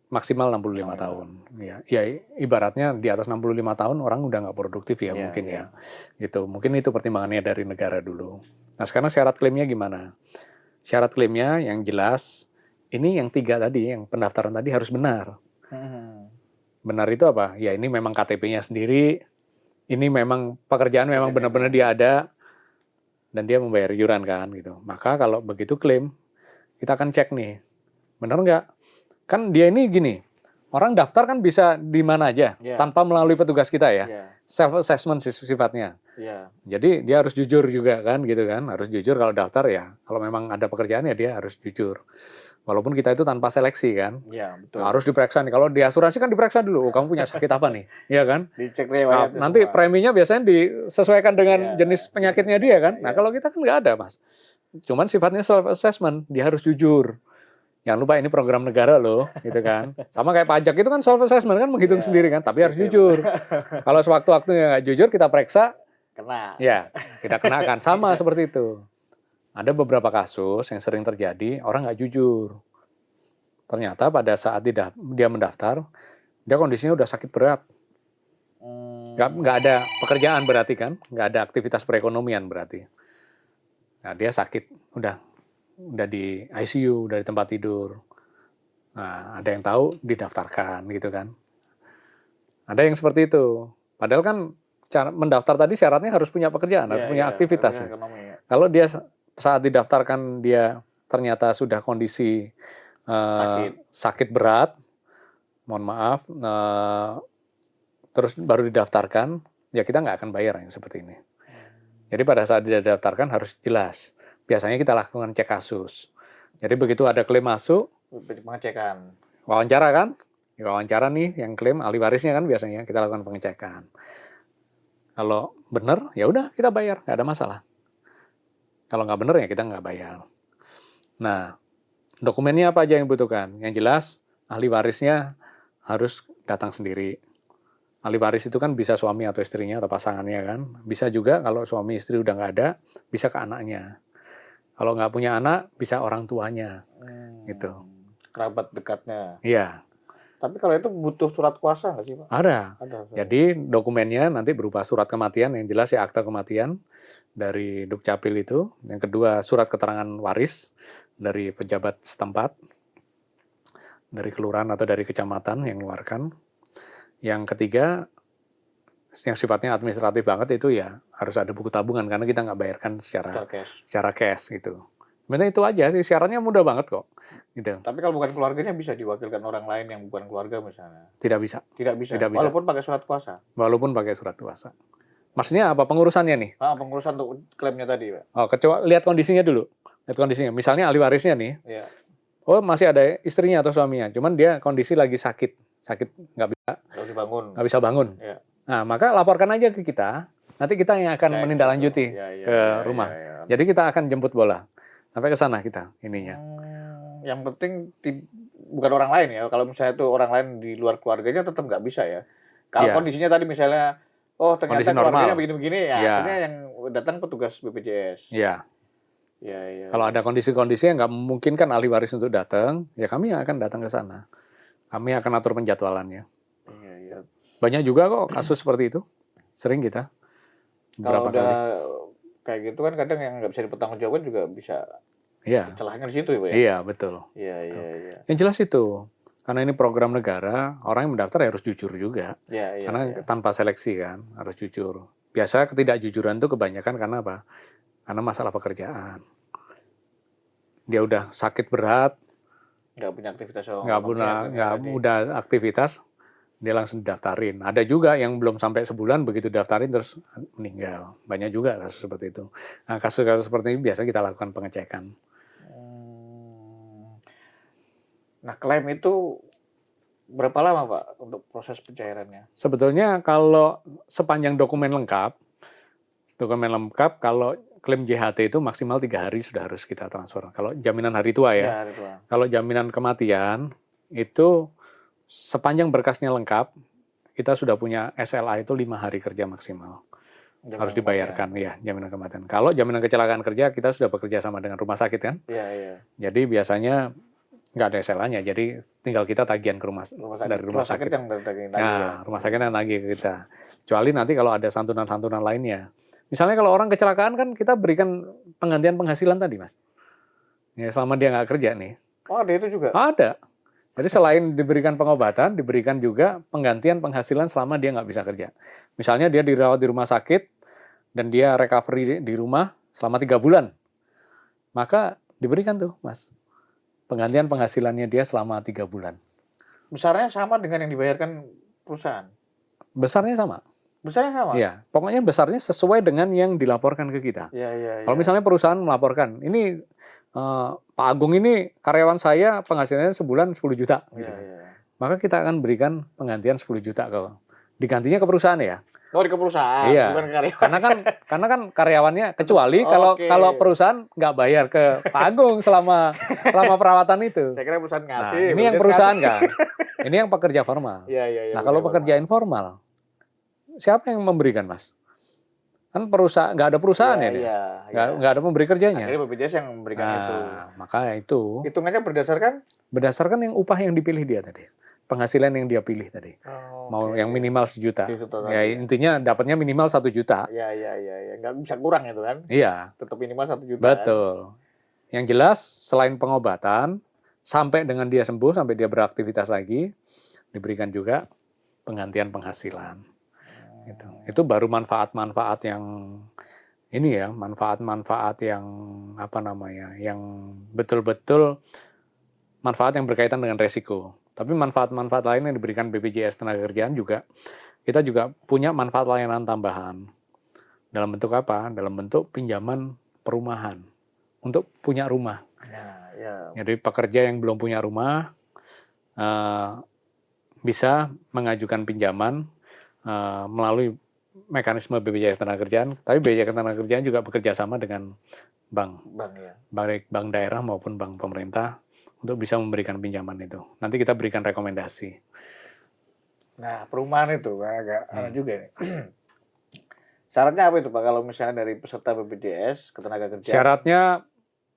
maksimal 65 tahun. Ya, ibaratnya di atas 65 tahun orang udah nggak produktif ya mungkin ya. Gitu. Mungkin itu pertimbangannya dari negara dulu. Nah sekarang syarat klaimnya gimana? Syarat klaimnya yang jelas, ini yang 3 tadi, yang pendaftaran tadi harus benar. Benar itu apa? Ya ini memang KTP-nya sendiri, ini memang pekerjaan memang benar-benar dia ada, dan dia membayar iuran kan gitu. Maka kalau begitu klaim, kita akan cek nih, benar nggak? Kan dia ini gini, orang daftar kan bisa di mana aja, tanpa melalui petugas kita ya. Self-assessment sifatnya. Jadi dia harus jujur juga kan gitu kan, harus jujur kalau daftar ya. Kalau memang ada pekerjaan ya dia harus jujur. Walaupun kita itu tanpa seleksi kan. Iya, betul. Harus diperiksa nih. Kalau di asuransi kan diperiksa dulu, kamu punya sakit apa nih? Iya kan? Dicek riwayat. Nah, nanti preminya biasanya disesuaikan dengan jenis penyakitnya dia kan. Nah, kalau kita kan nggak ada, Mas. Cuman sifatnya self-assessment, dia harus jujur. Jangan lupa ini program negara loh, gitu kan. Sama kayak pajak itu kan self-assessment kan, menghitung sendiri kan, tapi harus jujur. Kalau sewaktu-waktu nggak jujur, kita periksa, kena. Ya, kita kenakan. Sama seperti itu. Ada beberapa kasus yang sering terjadi, orang nggak jujur. Ternyata pada saat dia mendaftar, dia kondisinya udah sakit berat. Nggak ada pekerjaan berarti kan, nggak ada aktivitas perekonomian berarti. Nah dia sakit, udah di ICU, udah di tempat tidur. Nah ada yang tahu didaftarkan gitu kan. Ada yang seperti itu. Padahal kan cara mendaftar tadi syaratnya harus punya pekerjaan, harus punya aktivitas. Ya. Kalau dia saat didaftarkan dia ternyata sudah kondisi sakit berat, mohon maaf, terus baru didaftarkan, ya kita nggak akan bayar yang seperti ini. Jadi pada saat dia didaftarkan harus jelas. Biasanya kita lakukan cek kasus. Jadi begitu ada klaim masuk, Pengecekan. wawancara kan? Ya, wawancara nih yang klaim ahli warisnya kan biasanya kita lakukan pengecekan. Kalau benar, ya udah kita bayar, nggak ada masalah. Kalau nggak benar ya kita nggak bayar. Nah, dokumennya apa aja yang dibutuhkan? Yang jelas ahli warisnya harus datang sendiri. Ahli waris itu kan bisa suami atau istrinya atau pasangannya kan. Bisa juga kalau suami istri udah nggak ada, bisa ke anaknya. Kalau nggak punya anak, bisa orang tuanya. Gitu. Kerabat dekatnya. Iya, Tapi kalau itu butuh surat kuasa nggak sih, Pak? ada. Ada. Jadi dokumennya nanti berupa surat kematian, yang jelas ya akta kematian dari Dukcapil itu. Yang kedua surat keterangan waris dari pejabat setempat, dari kelurahan atau dari kecamatan yang mengeluarkan. Yang ketiga, yang sifatnya administratif banget itu ya harus ada buku tabungan karena kita nggak bayarkan secara cash gitu. Sebenarnya itu aja sih, syaratnya mudah banget kok. Gitu. Tapi kalau bukan keluarganya bisa diwakilkan orang lain yang bukan keluarga misalnya. Tidak bisa. Tidak bisa. Tidak bisa. Walaupun pakai surat kuasa. Walaupun pakai surat kuasa. Maksudnya apa pengurusannya nih? Pengurusan untuk klaimnya tadi, Pak. Oh, kecuali lihat kondisinya dulu. Lihat kondisinya. Misalnya ahli warisnya nih. Iya. Oh, masih ada istrinya atau suaminya. Cuman dia kondisi lagi sakit. Sakit nggak bisa. Nggak bisa bangun. Iya. Nah, maka laporkan aja ke kita. Nanti kita yang akan menindaklanjuti ke rumah. Jadi kita akan jemput bola. Sampai ke sana kita ininya. Yang penting bukan orang lain ya. Kalau misalnya itu orang lain di luar keluarganya tetap nggak bisa ya. Kalau kondisinya tadi misalnya, ternyata keluarganya begini-begini ya, akhirnya yang datang petugas BPJS. Iya. Ya. Kalau ada kondisi-kondisi yang nggak memungkinkan ahli waris untuk datang, ya kami yang akan datang ke sana. Kami akan atur penjadwalannya. Iya. Banyak juga kok kasus seperti itu. Sering kita. Kalau udah kayak gitu kan kadang yang nggak bisa dipertanggungjawabkan juga bisa. Iya. Celahnya di situ ya, Pak? Iya, betul. Iya. Yang jelas itu. Karena ini program negara, orang yang mendaftar harus jujur juga. Iya. Karena tanpa seleksi kan, harus jujur. Biasa ketidakjujuran itu kebanyakan karena apa? Karena masalah pekerjaan. Dia udah sakit berat, nggak punya aktivitas, nggak mudah aktivitas, dia langsung daftarin. Ada juga yang belum sampai sebulan begitu daftarin terus meninggal. Banyak juga kasus seperti itu. Nah, kasus-kasus seperti ini biasa kita lakukan pengecekan. Nah, klaim itu berapa lama, Pak, untuk proses pencairannya? Sebetulnya kalau sepanjang dokumen lengkap, kalau klaim JHT itu maksimal 3 hari sudah harus kita transfer. Kalau jaminan hari tua ya. Hari tua. Kalau jaminan kematian itu sepanjang berkasnya lengkap, kita sudah punya SLA itu 5 hari kerja maksimal. Harus dibayarkan ya jaminan kematian. Kalau jaminan kecelakaan kerja kita sudah bekerja sama dengan rumah sakit kan. Iya. Jadi biasanya nggak ada SLA-nya, jadi tinggal kita tagihan ke dari rumah sakit. Yang tagih. Nah, rumah sakit yang nagih ke kita. Kecuali nanti kalau ada santunan-santunan lainnya. Misalnya kalau orang kecelakaan kan kita berikan penggantian penghasilan tadi, Mas. Ya, selama dia nggak kerja nih. Oh, ada itu juga? Ada. Jadi selain diberikan pengobatan, diberikan juga penggantian penghasilan selama dia nggak bisa kerja. Misalnya dia dirawat di rumah sakit dan dia recovery di rumah selama 3 bulan. Maka diberikan tuh, Mas. Penggantian penghasilannya dia selama 3 bulan. Besarnya sama dengan yang dibayarkan perusahaan? Besarnya sama. Besarnya sama? Iya, pokoknya besarnya sesuai dengan yang dilaporkan ke kita. Iya. Kalau misalnya perusahaan melaporkan, ini Pak Agung ini karyawan saya penghasilannya sebulan 10 juta. Gitu. Iya. Maka kita akan berikan penggantian 10 juta digantinya ke perusahaan ya. Oh, di perusahaan, iya. bukan karyawan. Karena kan karyawannya, kecuali kalau perusahaan nggak bayar ke Pak Agung selama perawatan itu. Saya kira perusahaan ngasih. Nah, ini yang perusahaan kan. Ini yang pekerja formal. Iya. Nah, kalau pekerja informal, siapa yang memberikan, Mas? Kan perusahaan, nggak ada perusahaan ya. Nggak ada pemberi kerjanya. Akhirnya BPJS yang memberikan itu. Maka itu. Hitungannya berdasarkan? Berdasarkan yang upah yang dipilih dia tadi. Penghasilan yang dia pilih tadi. Mau yang minimal 1 juta. Ya, intinya dapatnya minimal 1 juta. Iya. Nggak bisa kurang itu kan? Iya. Tetap minimal 1 juta. Betul. Kan? Yang jelas, selain pengobatan, sampai dengan dia sembuh, sampai dia beraktivitas lagi, diberikan juga penggantian penghasilan. Itu baru manfaat-manfaat yang ini ya, manfaat-manfaat yang apa namanya, yang betul-betul manfaat yang berkaitan dengan resiko. Tapi manfaat-manfaat lain yang diberikan BPJS Tenaga Kerjaan juga kita juga punya manfaat layanan tambahan. Dalam bentuk apa? Dalam bentuk pinjaman perumahan untuk punya rumah. Nah, ya. Jadi pekerja yang belum punya rumah bisa mengajukan pinjaman melalui mekanisme BPJS Ketenagakerjaan, tapi BPJS Ketenagakerjaan juga bekerja sama dengan bank, Ya. baik bank daerah maupun bank pemerintah untuk bisa memberikan pinjaman itu. Nanti kita berikan rekomendasi. Nah, perumahan itu agak aneh juga nih. Syaratnya apa itu Pak kalau misalnya dari peserta BPJS Ketenagakerjaan? Syaratnya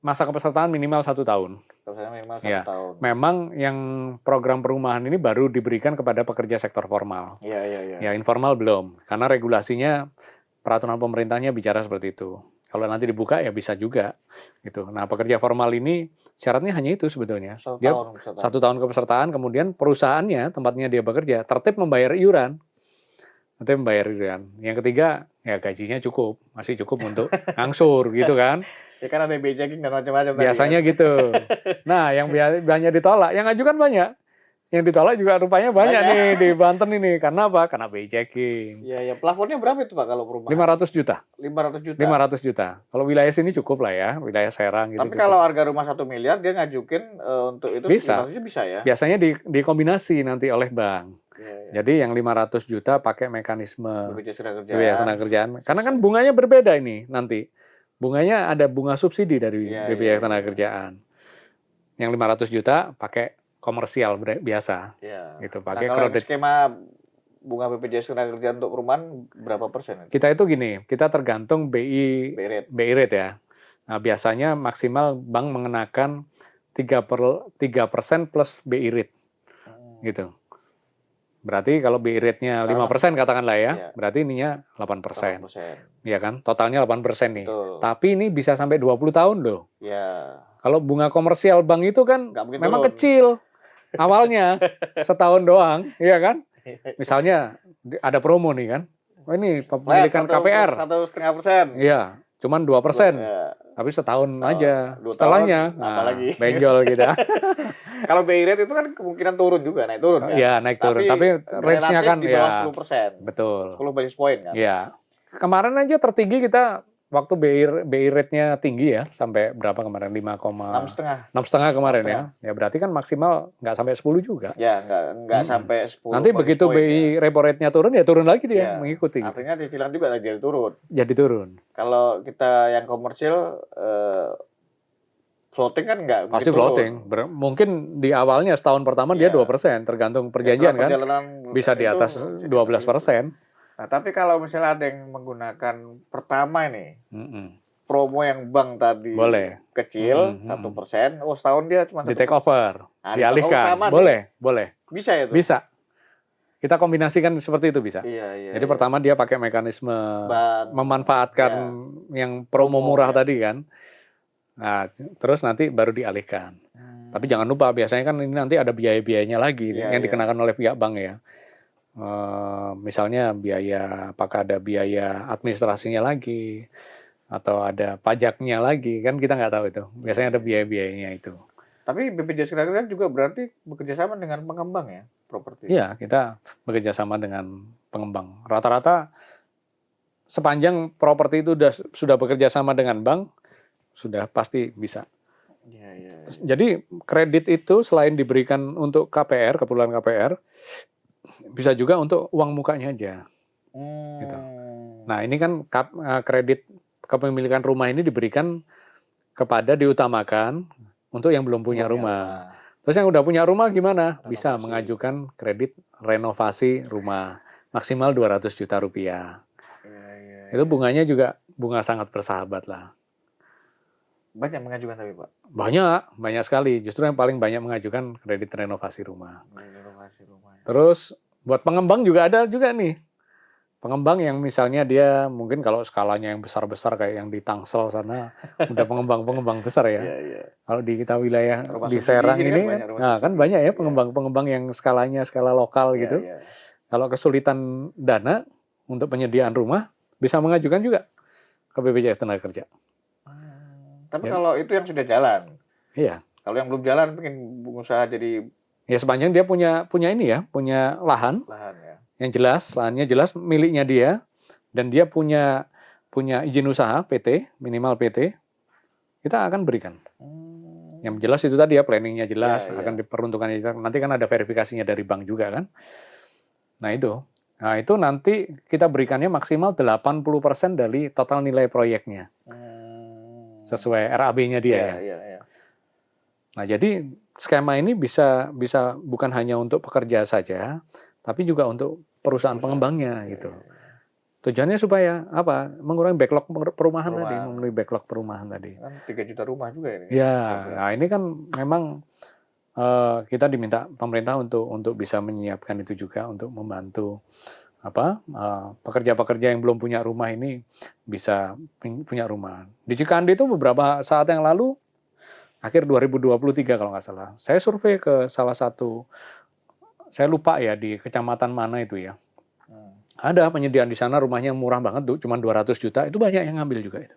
masa kepesertaan minimal 1 tahun. Minimal 1 Ya, tahun. memang yang program perumahan ini baru diberikan kepada pekerja sektor formal. Iya. Ya, informal belum, karena regulasinya peraturan pemerintahnya bicara seperti itu. Kalau nanti dibuka ya bisa juga, gitu. Nah, pekerja formal ini syaratnya hanya itu sebetulnya. Dia 1 tahun kepesertaan, kemudian perusahaannya tempatnya dia bekerja tertib membayar iuran. Yang ketiga, ya gajinya cukup, masih cukup untuk ngangsur, gitu kan. Ya kan ada BJking dan macam-macam. Biasanya tadi, kan? gitu. Nah, yang banyak ditolak, yang ngajukan banyak. Yang ditolak juga rupanya banyak nih di Banten ini. Karena apa? Karena BJking. Iya. Plafonnya berapa itu Pak kalau perumahan? 500 juta. 500 juta. 500 juta. Kalau wilayah sini cukup lah ya, wilayah Serang gitu. Tapi kalau harga rumah 1 miliar dia ngajukin untuk itu bisa. 500 bisa ya? Biasanya dikombinasi nanti oleh bank. Ya. Jadi yang 500 juta pakai mekanisme BPJS Ketenagakerjaan. Karena kan bunganya berbeda ini nanti. Bunganya ada bunga subsidi dari BPJS Ketenagakerjaan. Yang 500 juta pakai komersial biasa. Iya. Gitu, pakai kredit. Skema bunga BPJS Ketenagakerjaan untuk perumahan berapa persen? Kita itu gini, kita tergantung BI rate ya. Nah, biasanya maksimal bank mengenakan 3% plus BI rate. Gitu. Berarti kalau BI rate-nya 5% katakanlah ya, berarti ininya 8%. Iya kan? Totalnya 8% nih. Betul. Tapi ini bisa sampai 20 tahun loh. Ya. Kalau bunga komersial bank itu kan memang kecil. Awalnya setahun doang, iya kan? Misalnya ada promo nih kan. Oh, ini pemilikan KPR. 1,5%. Iya, cuman 2%. Tapi setahun aja. Setelahnya, apalagi benjol gitu. Kalau BI rate itu kan kemungkinan turun juga, naik turun kan? Iya, naik turun. Tapi range-nya kan di bawah 10%. Betul. 10 basis point kan? Iya. Kemarin aja tertinggi kita waktu BI rate-nya tinggi ya, sampai berapa kemarin? 6,5 kemarin ya. Ya berarti kan maksimal nggak sampai 10 juga. Ya, nggak sampai 10. Nanti begitu BI repo rate-nya turun, ya turun lagi dia mengikuti. Artinya cicilan juga jadi turun. Jadi turun. Kalau kita yang komersil floating kan nggak pasti floating. Mungkin di awalnya setahun pertama dia 2%, tergantung perjanjian kan. Bisa di atas 12%. Nah, tapi kalau misalnya ada yang menggunakan pertama ini, promo yang bank tadi kecil, 1%, setahun dia cuma 1%. Di take over, dialihkan. Boleh. Bisa ya tuh? Bisa. Kita kombinasikan seperti itu bisa. Iya. Jadi pertama dia pakai mekanisme memanfaatkan yang promo murah tadi kan. Nah, terus nanti baru dialihkan. Tapi jangan lupa, biasanya kan ini nanti ada biaya-biayanya lagi yang dikenakan oleh pihak bank ya. Misalnya apakah ada biaya administrasinya lagi, atau ada pajaknya lagi, kan kita nggak tahu itu. Biasanya ada biaya-biayanya itu. Tapi BPJS Ketenagakerjaan juga berarti bekerjasama dengan pengembang ya, properti? Iya, kita bekerjasama dengan pengembang. Rata-rata sepanjang properti itu sudah bekerjasama dengan bank, sudah pasti bisa. Jadi kredit itu selain diberikan untuk KPR, keperluan KPR, bisa juga untuk uang mukanya aja. Gitu. Nah, ini kan kredit kepemilikan rumah ini diberikan diutamakan untuk yang belum punya rumah. Terus yang udah punya rumah gimana? Bisa mengajukan kredit renovasi rumah maksimal 200 juta rupiah. Itu bunganya juga bunga sangat bersahabat lah. Banyak mengajukan tapi Pak? Banyak sekali. Justru yang paling banyak mengajukan kredit renovasi rumah. Terus buat pengembang juga ada juga nih. Pengembang yang misalnya dia mungkin kalau skalanya yang besar-besar kayak yang di Tangsel sana udah pengembang besar ya. Kalau di kita wilayah di Serang ini kan banyak ya pengembang yang skala lokal gitu. Kalau kesulitan dana untuk penyediaan rumah bisa mengajukan juga ke BPJS Ketenagakerjaan. Tapi kalau itu yang sudah jalan. Iya. Kalau yang belum jalan pengen usaha jadi ya sepanjang dia punya ini ya, punya lahan. yang jelas, lahannya jelas miliknya dia, dan dia punya izin usaha PT, minimal PT, kita akan berikan. Yang jelas itu tadi ya, planningnya jelas, akan diperuntukannya jelas. Nanti kan ada verifikasinya dari bank juga kan. Nah itu nanti kita berikannya maksimal 80% dari total nilai proyeknya. Sesuai RAB-nya dia ya. Nah jadi skema ini bisa bukan hanya untuk pekerja saja, tapi juga untuk perusahaan pengembangnya gitu. Tujuannya supaya apa? Mengurangi backlog perumahan tadi, memenuhi backlog perumahan tadi. Kan 3 juta rumah juga ini. Ya, nah ini kan memang kita diminta pemerintah untuk bisa menyiapkan itu juga untuk membantu pekerja-pekerja yang belum punya rumah ini bisa punya rumah. Di Cikandi itu beberapa saat yang lalu, akhir 2023 kalau nggak salah, saya survei ke salah satu, saya lupa ya di kecamatan mana itu ya. Ada penyediaan di sana rumahnya murah banget tuh, cuma 200 juta, itu banyak yang ngambil juga itu.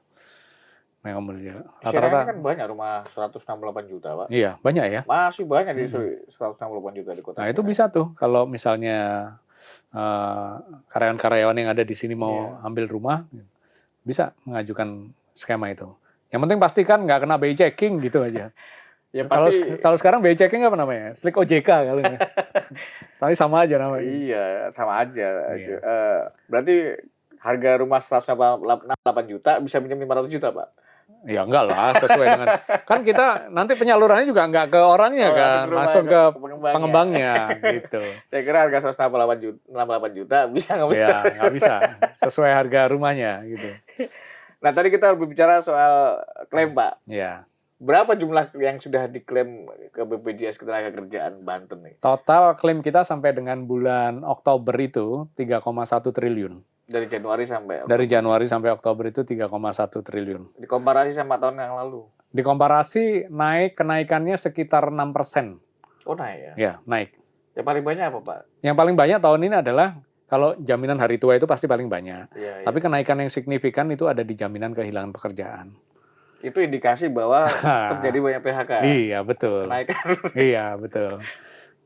Yang ngambil juga. Rata-rata kan banyak rumah 168 juta, Pak. Iya, banyak ya. Masih banyak di 168 juta di kota. Nah, itu bisa tuh kalau misalnya karyawan-karyawan yang ada di sini mau ambil rumah, bisa mengajukan skema itu. Yang penting pastikan nggak kena BI checking gitu aja. Ya, kalau sekarang BI checking apa namanya? Slik OJK kali ini. Tapi sama aja namanya. Iya, sama aja. Iya. Berarti harga rumah 168 juta bisa minjem 500 juta, Pak? Ya enggak lah, sesuai dengan, kan kita nanti penyalurannya juga enggak ke orangnya kan, langsung ke pengembangnya gitu. Saya kira harga 168 juta bisa nggak bisa? Ya, nggak bisa. Sesuai harga rumahnya gitu. Nah, tadi kita berbicara soal klaim, Pak. Ya. Berapa jumlah yang sudah diklaim ke BPJS Ketenagakerjaan Banten nih? Total klaim kita sampai dengan bulan Oktober itu 3,1 triliun. Dari Januari sampai Oktober. Dari Januari sampai Oktober itu 3,1 triliun. Dikomparasi sama tahun yang lalu? Dikomparasi kenaikannya sekitar 6%. Oh, naik ya? Ya, naik. Yang paling banyak apa, Pak? Yang paling banyak tahun ini adalah, kalau jaminan hari tua itu pasti paling banyak. Ya. Tapi kenaikan yang signifikan itu ada di jaminan kehilangan pekerjaan. Itu indikasi bahwa terjadi banyak PHK. Iya, betul. Kenaikan. Iya, betul.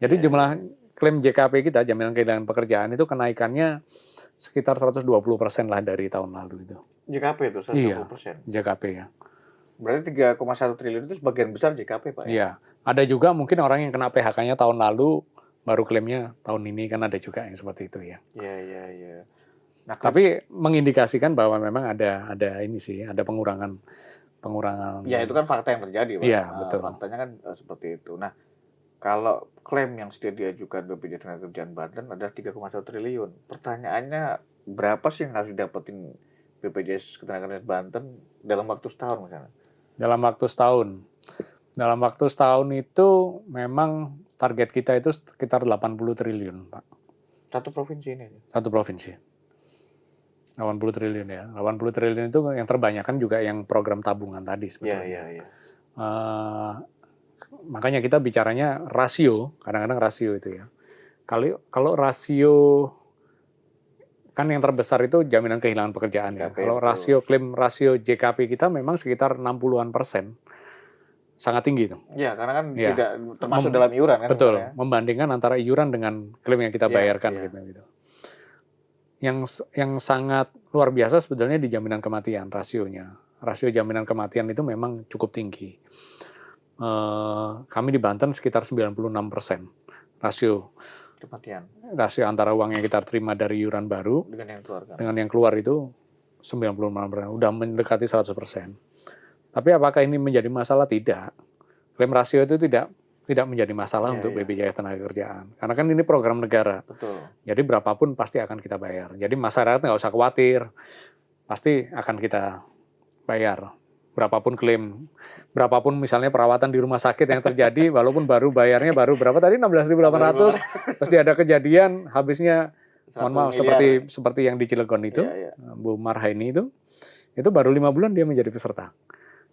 Jadi jumlah klaim JKP kita, jaminan kehilangan pekerjaan, itu kenaikannya sekitar 120% lah dari tahun lalu itu. JKP itu 120%? Iya, JKP ya. Berarti 3,1 triliun itu sebagian besar JKP, Pak? Iya. Ada juga mungkin orang yang kena PHK-nya tahun lalu, baru klaimnya tahun ini, kan ada juga yang seperti itu ya. Iya. Nah, tapi mengindikasikan bahwa memang ada ini sih, ada pengurangan. Ya, itu kan fakta yang terjadi, Pak. Iya, betul. Faktanya kan seperti itu. Nah, kalau klaim yang sudah diajukan BPJS Ketenagakerjaan Banten adalah 3,1 triliun. Pertanyaannya, berapa sih yang harus didapetin BPJS Ketenagakerjaan Banten dalam waktu setahun misalnya? Dalam waktu setahun itu memang target kita itu sekitar 80 triliun, Pak. Satu provinsi ini? Satu provinsi. 80 triliun ya. 80 triliun itu yang terbanyakan juga yang program tabungan tadi sebetulnya. Iya. Makanya kita bicaranya rasio, kadang-kadang rasio itu ya. Kalau rasio, kan yang terbesar itu jaminan kehilangan pekerjaan ya. Kalau klaim rasio JKP kita memang sekitar 60-an%. Sangat tinggi itu. Iya, karena kan tidak termasuk dalam iuran kan. Betul, membandingkan antara iuran dengan klaim yang kita bayarkan gitu. Yang sangat luar biasa sebetulnya di jaminan kematian rasionya. Rasio jaminan kematian itu memang cukup tinggi. Kami di Banten sekitar 96% rasio kematian. Rasio antara uang yang kita terima dari iuran baru dengan yang keluar itu 96%, udah mendekati 100%. Tapi apakah ini menjadi masalah? Tidak. Klaim rasio itu tidak menjadi masalah untuk BPJS Ketenagakerjaan. Karena kan ini program negara. Betul. Jadi berapapun pasti akan kita bayar. Jadi masyarakat nggak usah khawatir. Pasti akan kita bayar. Berapapun klaim. Berapapun misalnya perawatan di rumah sakit yang terjadi, walaupun bayarnya baru berapa tadi? 16.800. Terus dia ada kejadian, habisnya, mohon maaf, seperti yang di Cilegon itu, Bu Marhaini itu baru 5 bulan dia menjadi peserta.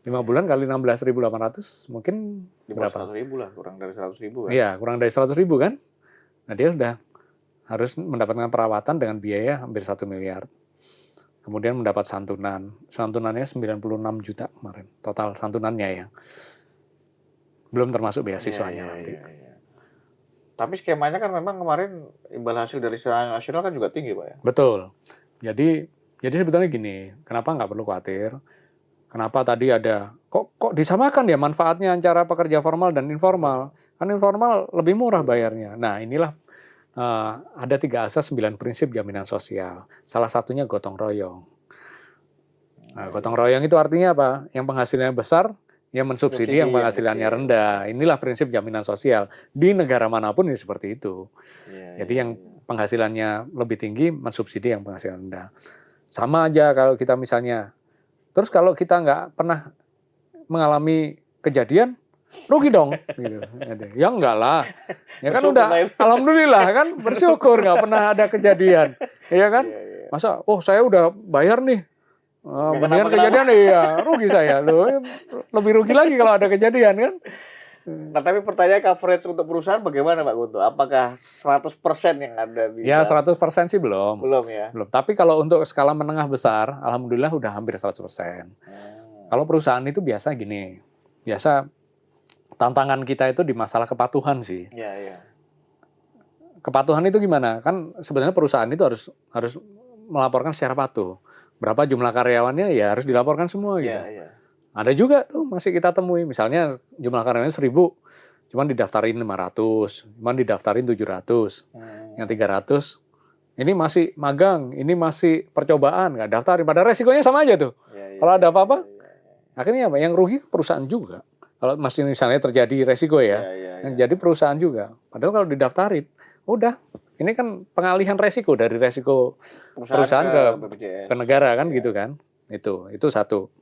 5 bulan kali 16.800 mungkin berapa? 100.000 lah, kurang dari 100.000 kan? Iya, kurang dari 100.000 kan? Nah, dia sudah harus mendapatkan perawatan dengan biaya hampir 1 miliar. Kemudian mendapat santunan. Santunannya 96 juta kemarin. Total santunannya ya. Belum termasuk beasiswanya nanti. Tapi skemanya kan memang kemarin imbal hasil dari secara nasional kan juga tinggi, Pak ya. Betul. Jadi sebetulnya gini, kenapa nggak perlu khawatir? Kenapa tadi ada kok disamakan ya manfaatnya antara pekerja formal dan informal? Kan informal lebih murah bayarnya. Nah, inilah ada 3 asas 9 prinsip jaminan sosial. Salah satunya gotong royong. Nah, gotong royong itu artinya apa? Yang penghasilannya besar, yang mensubsidi yang penghasilannya rendah. Inilah prinsip jaminan sosial. Di negara manapun ya seperti itu. Jadi yang penghasilannya lebih tinggi, mensubsidi yang penghasilan rendah. Sama aja kalau kita misalnya, terus kalau kita nggak pernah mengalami kejadian, rugi dong. Gitu. Ya enggak lah. Ya kan udah, alhamdulillah kan bersyukur nggak pernah ada kejadian. Ya kan? Masa, saya udah bayar nih. Mendingan kejadian, iya rugi saya. Loh, lebih rugi lagi kalau ada kejadian kan. Nah, tapi pertanyaan coverage untuk perusahaan bagaimana Pak Guntur? Apakah 100% yang ada di... Ya 100% sih belum. Belum ya? Belum. Tapi kalau untuk skala menengah besar, alhamdulillah udah hampir 100%. Kalau perusahaan itu biasa gini. Biasa tantangan kita itu di masalah kepatuhan sih. Iya. Kepatuhan itu gimana? Kan sebenarnya perusahaan itu harus melaporkan secara patuh. Berapa jumlah karyawannya ya harus dilaporkan semua gitu. Iya. Ada juga tuh masih kita temui, misalnya jumlah karyawannya 1.000, cuman didaftarin 500, cuman didaftarin 700, yang 300 ini masih magang, ini masih percobaan, nggak daftarin. Padahal resikonya sama aja tuh. Kalau ada apa-apa, akhirnya apa? Yang rugi perusahaan juga. Kalau masih misalnya terjadi resiko ya, yang jadi perusahaan juga. Padahal kalau didaftarin, udah. Ini kan pengalihan resiko dari resiko perusahaan ke negara kan gitu kan. Itu satu.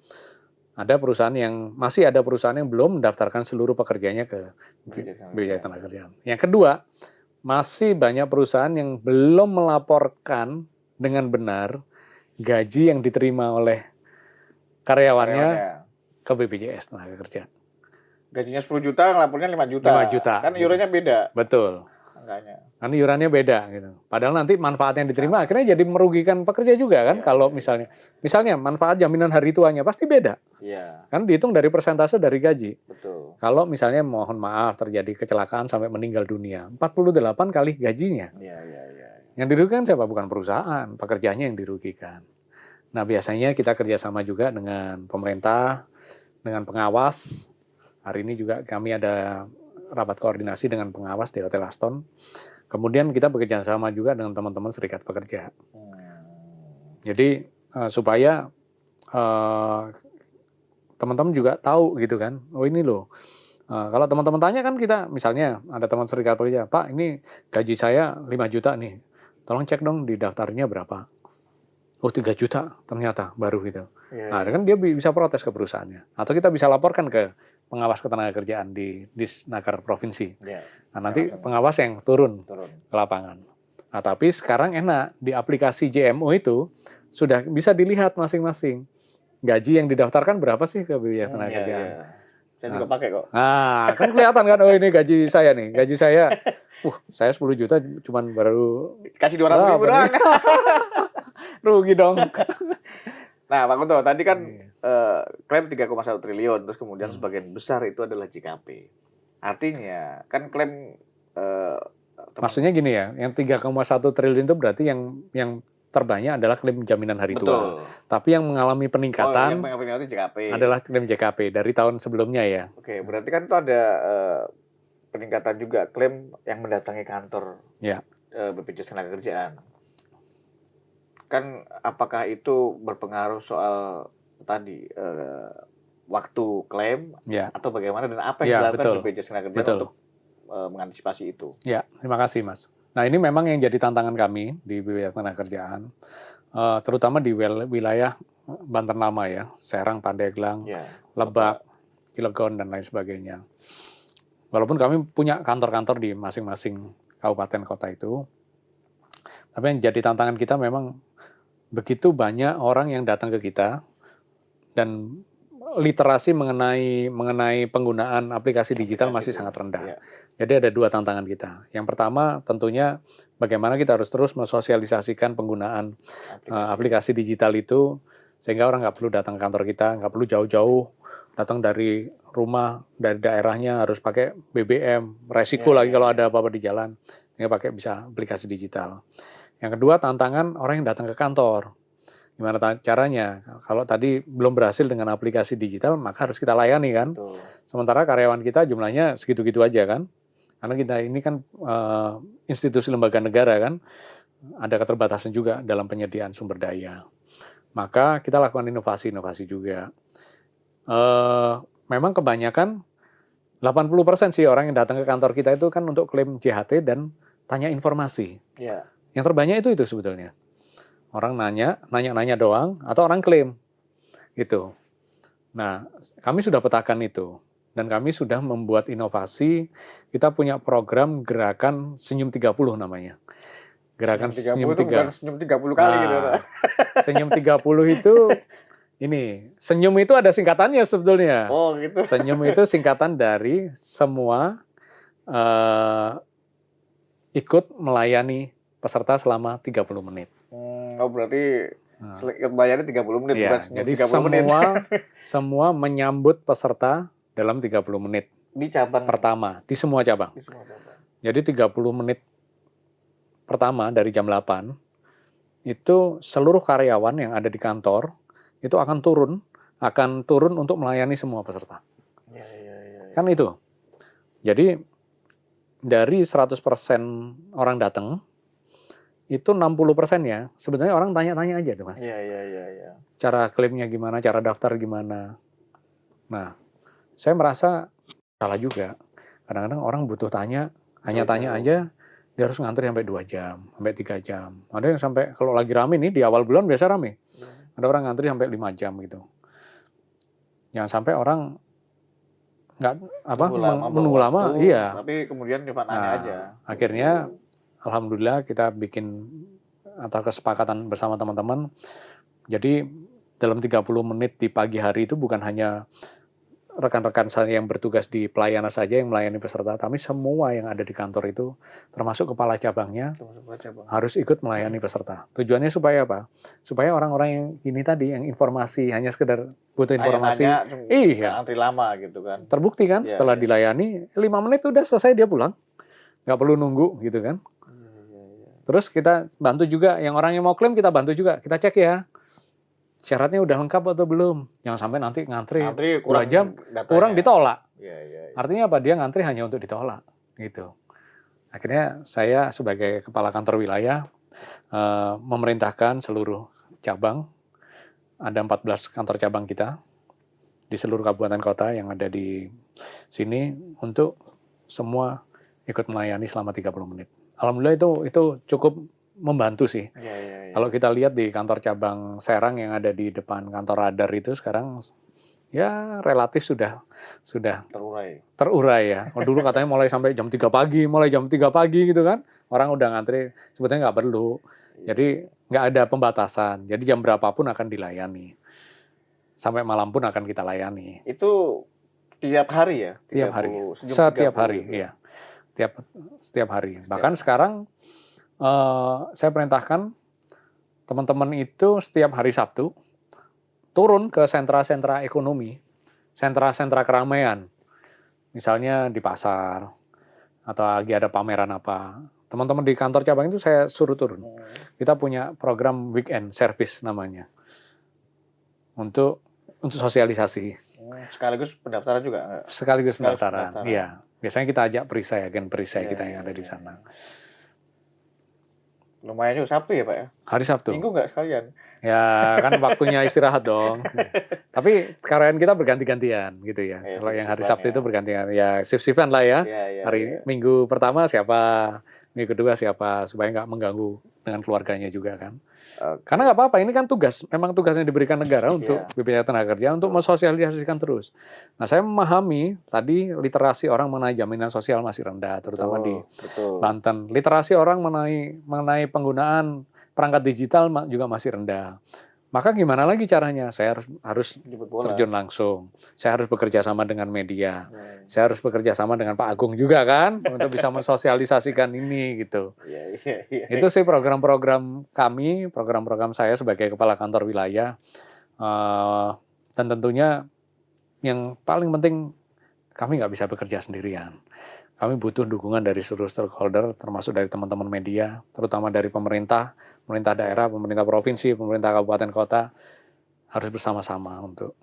Ada perusahaan masih ada perusahaan yang belum mendaftarkan seluruh pekerjanya ke BPJS Tenagakerjaan. Yang kedua, masih banyak perusahaan yang belum melaporkan dengan benar gaji yang diterima oleh karyawannya ke BPJS Tenagakerjaan. Gajinya 10 juta, ngelapornya 5 juta. 5 juta. Kan iurannya beda. Betul. Kan iurannya beda gitu. Padahal nanti manfaat yang diterima akhirnya jadi merugikan pekerja juga kan. Kalau misalnya manfaat jaminan hari tuanya pasti beda. Iya. Kan dihitung dari persentase dari gaji. Betul. Kalau misalnya mohon maaf terjadi kecelakaan sampai meninggal dunia, 48 kali gajinya. Iya. Yang dirugikan siapa? Bukan perusahaan, pekerjanya yang dirugikan. Nah, biasanya kita kerjasama juga dengan pemerintah, dengan pengawas. Hari ini juga kami ada rapat koordinasi dengan pengawas di Hotel Aston. Kemudian kita bekerja sama juga dengan teman-teman serikat pekerja. Jadi supaya teman-teman juga tahu gitu kan. Oh ini loh. Kalau teman-teman tanya kan kita, misalnya ada teman serikat pekerja, Pak ini gaji saya 5 juta nih. Tolong cek dong di daftarnya berapa. Oh 3 juta ternyata baru gitu. Nah kan dia bisa protes ke perusahaannya. Atau kita bisa laporkan ke pengawas ketenagakerjaan di Naker Provinsi. Nah nanti pengawas yang turun ke lapangan. Nah tapi sekarang enak, di aplikasi JMO itu sudah bisa dilihat masing-masing. Gaji yang didaftarkan berapa sih ke BPJS Tenagakerjaan. Saya juga pakai kok. Nah kan kelihatan kan, oh ini gaji saya nih. Gaji saya, saya 10 juta cuman baru... Kasih 200 ribu doang. Rugi dong. Nah Pak Guntur, tadi kan klaim 3,1 triliun, terus kemudian sebagian besar itu adalah JKP. Artinya kan klaim... Maksudnya gini ya, yang 3,1 triliun itu berarti yang terbanyak adalah klaim jaminan hari tua. Tapi yang mengalami peningkatan adalah klaim JKP dari tahun sebelumnya ya. Oke, berarti kan itu ada peningkatan juga klaim yang mendatangi kantor BPJS Tenagakerjaan. Kan apakah itu berpengaruh soal tadi waktu klaim atau bagaimana, dan apa yang dilakukan BPJS Tenagakerjaan untuk mengantisipasi itu? Ya, terima kasih Mas. Nah ini memang yang jadi tantangan kami di BPJS Tenagakerjaan, terutama di wilayah Banten Lama ya, Serang, Pandeglang, Lebak, Cilegon dan lain sebagainya. Walaupun kami punya kantor-kantor di masing-masing kabupaten kota itu, tapi yang jadi tantangan kita memang begitu banyak orang yang datang ke kita dan literasi mengenai penggunaan aplikasi digital masih sangat rendah. Jadi ada 2 tantangan kita. Yang pertama tentunya bagaimana kita harus terus mensosialisasikan penggunaan aplikasi digital itu, sehingga orang nggak perlu datang ke kantor kita, nggak perlu jauh-jauh datang dari rumah dari daerahnya harus pakai BBM, resiko lagi kalau ada apa-apa di jalan, ya pakai bisa aplikasi digital. Yang kedua, tantangan orang yang datang ke kantor. Gimana caranya? Kalau tadi belum berhasil dengan aplikasi digital, maka harus kita layani kan. Betul. Sementara karyawan kita jumlahnya segitu-gitu aja kan. Karena kita ini kan institusi lembaga negara kan, ada keterbatasan juga dalam penyediaan sumber daya. Maka kita lakukan inovasi-inovasi juga. Memang kebanyakan 80% sih orang yang datang ke kantor kita itu kan untuk klaim JHT dan tanya informasi. Ya. Yang terbanyak itu sebetulnya. Orang nanya doang, atau orang klaim. Gitu. Nah, kami sudah petakan itu. Dan kami sudah membuat inovasi, kita punya program gerakan Senyum 30 namanya. Gerakan Senyum 30 itu bukan senyum 30 kali gitu. Senyum 30 itu, ini, senyum itu ada singkatannya sebetulnya. Oh gitu. Senyum itu singkatan dari semua ikut melayani peserta selama 30 menit. Oh berarti bayarnya 30 menit, ya, bukan senyum jadi 30 menit. semua menyambut peserta dalam 30 menit. Di cabang pertama, di semua cabang. Jadi 30 menit pertama dari jam 8, itu seluruh karyawan yang ada di kantor, itu akan turun untuk melayani semua peserta. Ya. Kan itu. Jadi dari 100% orang datang, itu 60% ya, sebenarnya orang tanya-tanya aja tuh Mas. Iya. Cara klaimnya gimana, cara daftar gimana. Nah, saya merasa salah juga. Kadang-kadang orang butuh tanya tanya aja, dia harus ngantri sampai 2 jam, sampai 3 jam. Ada yang sampai, kalau lagi rame nih, di awal bulan biasa rame. Ada orang ngantri sampai 5 jam gitu. Jangan sampai orang nggak menunggu lama, iya. Tapi kemudian cuma nanya aja. Akhirnya alhamdulillah kita bikin atas kesepakatan bersama teman-teman. Jadi dalam 30 menit di pagi hari itu bukan hanya rekan-rekan saya yang bertugas di pelayanan saja yang melayani peserta, tapi semua yang ada di kantor itu, termasuk kepala cabangnya, harus ikut melayani peserta. Tujuannya supaya apa? Supaya orang-orang yang ini tadi, yang informasi, hanya sekedar butuh informasi, antri lama gitu kan. Terbukti kan, setelah dilayani, 5 menit udah selesai dia pulang. Nggak perlu nunggu gitu kan. Terus kita bantu juga, yang orang yang mau klaim kita bantu juga, kita cek ya. Syaratnya udah lengkap atau belum? Jangan sampai nanti ngantri 2 jam, kurang ditolak. Artinya apa? Dia ngantri hanya untuk ditolak. Gitu. Akhirnya saya sebagai kepala kantor wilayah memerintahkan seluruh cabang, ada 14 kantor cabang kita di seluruh kabupaten kota yang ada di sini untuk semua ikut melayani selama 30 menit. Alhamdulillah itu cukup membantu sih. Kalau kita lihat di kantor cabang Serang yang ada di depan kantor Radar itu sekarang ya relatif sudah terurai ya. Dulu katanya mulai sampai jam 3 pagi gitu kan. Orang udah ngantri, sebetulnya nggak perlu. Jadi nggak ada pembatasan. Jadi jam berapapun akan dilayani. Sampai malam pun akan kita layani. Itu tiap hari ya? Tiap hari. Setiap hari, iya. Setiap hari. Bahkan sekarang saya perintahkan teman-teman itu setiap hari Sabtu turun ke sentra-sentra ekonomi, sentra-sentra keramaian, misalnya di pasar atau lagi ada pameran apa. Teman-teman di kantor cabang itu saya suruh turun. Kita punya program weekend service namanya untuk sosialisasi. Sekaligus pendaftaran juga? Sekaligus pendaftaran, iya. Biasanya kita ajak perisai, agen perisai kita yang ada di sana. Lumayan juga Sabtu ya Pak ya? Hari Sabtu. Minggu nggak sekalian? Ya kan waktunya istirahat dong. Tapi karyawan kita berganti-gantian gitu ya. Kalau yang hari Sabtu itu bergantian. Ya shift-shiftan lah ya. Hari Minggu pertama siapa, Minggu kedua siapa, supaya nggak mengganggu dengan keluarganya juga kan. Karena nggak apa-apa, ini kan tugas, memang tugasnya diberikan negara untuk BPJS Tenagakerja untuk mensosialisasikan terus. Nah saya memahami tadi literasi orang mengenai jaminan sosial masih rendah, terutama di Banten. Literasi orang mengenai penggunaan perangkat digital juga masih rendah. Maka gimana lagi caranya? Saya harus terjun langsung. Saya harus bekerja sama dengan media. Saya harus bekerja sama dengan Pak Agung juga kan untuk bisa mensosialisasikan ini gitu. Itu sih program-program kami, program-program saya sebagai kepala kantor wilayah. Dan tentunya yang paling penting kami nggak bisa bekerja sendirian. Kami butuh dukungan dari seluruh stakeholder, termasuk dari teman-teman media, terutama dari pemerintah, pemerintah daerah, pemerintah provinsi, pemerintah kabupaten kota, harus bersama-sama untuk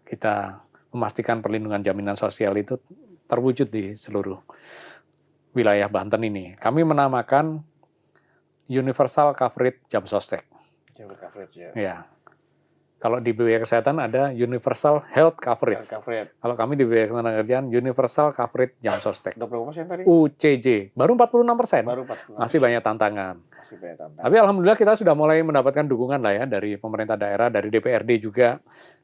kita memastikan perlindungan jaminan sosial itu terwujud di seluruh wilayah Banten ini. Kami menamakan Universal Coverage Jam Sostek. Jumlah coverage ya. Ya. Kalau di BPJS Kesehatan ada Universal Health Coverage. Coverage. Kalau kami di BPJS Ketenagakerjaan Universal Coverage Jam Sostek. Udah berapa persen tadi? UCJ. Baru 46%. Baru 46%. Masih banyak tantangan. Masih banyak tantangan. Tapi alhamdulillah kita sudah mulai mendapatkan dukungan lah ya dari pemerintah daerah, dari DPRD juga.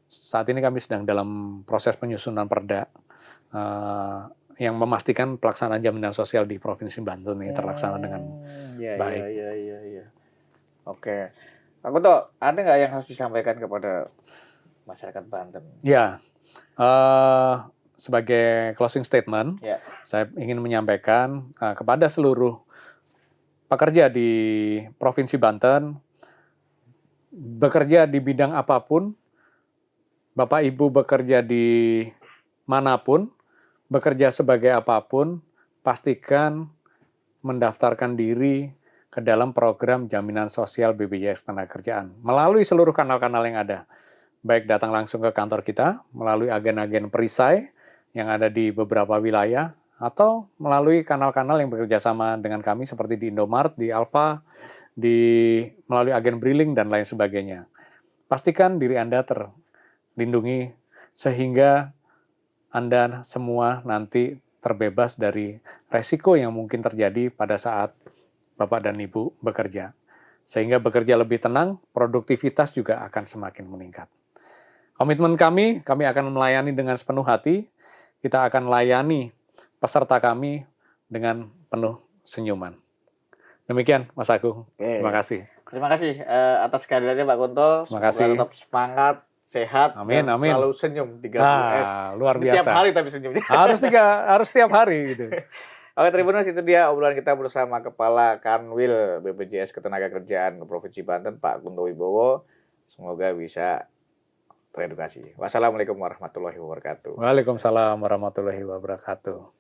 Saat ini kami sedang dalam proses penyusunan perda yang memastikan pelaksanaan jaminan sosial di Provinsi Banten ini terlaksana dengan baik. Iya. Oke. Aku tuh ada nggak yang harus disampaikan kepada masyarakat Banten? Ya, sebagai closing statement, Ya. saya ingin menyampaikan kepada seluruh pekerja di Provinsi Banten, bekerja di bidang apapun, Bapak Ibu bekerja di manapun, bekerja sebagai apapun, pastikan mendaftarkan diri ke dalam program jaminan sosial BPJS Ketenagakerjaan melalui seluruh kanal-kanal yang ada. Baik datang langsung ke kantor kita, melalui agen-agen perisai yang ada di beberapa wilayah, atau melalui kanal-kanal yang bekerja sama dengan kami seperti di Indomaret, di Alfa, melalui agen Briling, dan lain sebagainya. Pastikan diri Anda terlindungi sehingga Anda semua nanti terbebas dari resiko yang mungkin terjadi pada saat Bapak dan Ibu bekerja. Sehingga bekerja lebih tenang, produktivitas juga akan semakin meningkat. Komitmen kami akan melayani dengan sepenuh hati, kita akan layani peserta kami dengan penuh senyuman. Demikian Mas Agung, terima kasih. Terima kasih atas kehadirannya Pak Kunto. Terima kasih. Semoga tetap semangat, sehat, Amin, dan amin. selalu senyum 30S. Luar Ini biasa. tiap hari tapi senyumnya. Harus tiap hari gitu. Oke, Tribuners, itu dia obrolan kita bersama Kepala Kanwil BPJS Ketenagakerjaan Provinsi Banten, Pak Kunto Wibowo. Semoga bisa teredukasi. Wassalamualaikum warahmatullahi wabarakatuh. Waalaikumsalam warahmatullahi wabarakatuh.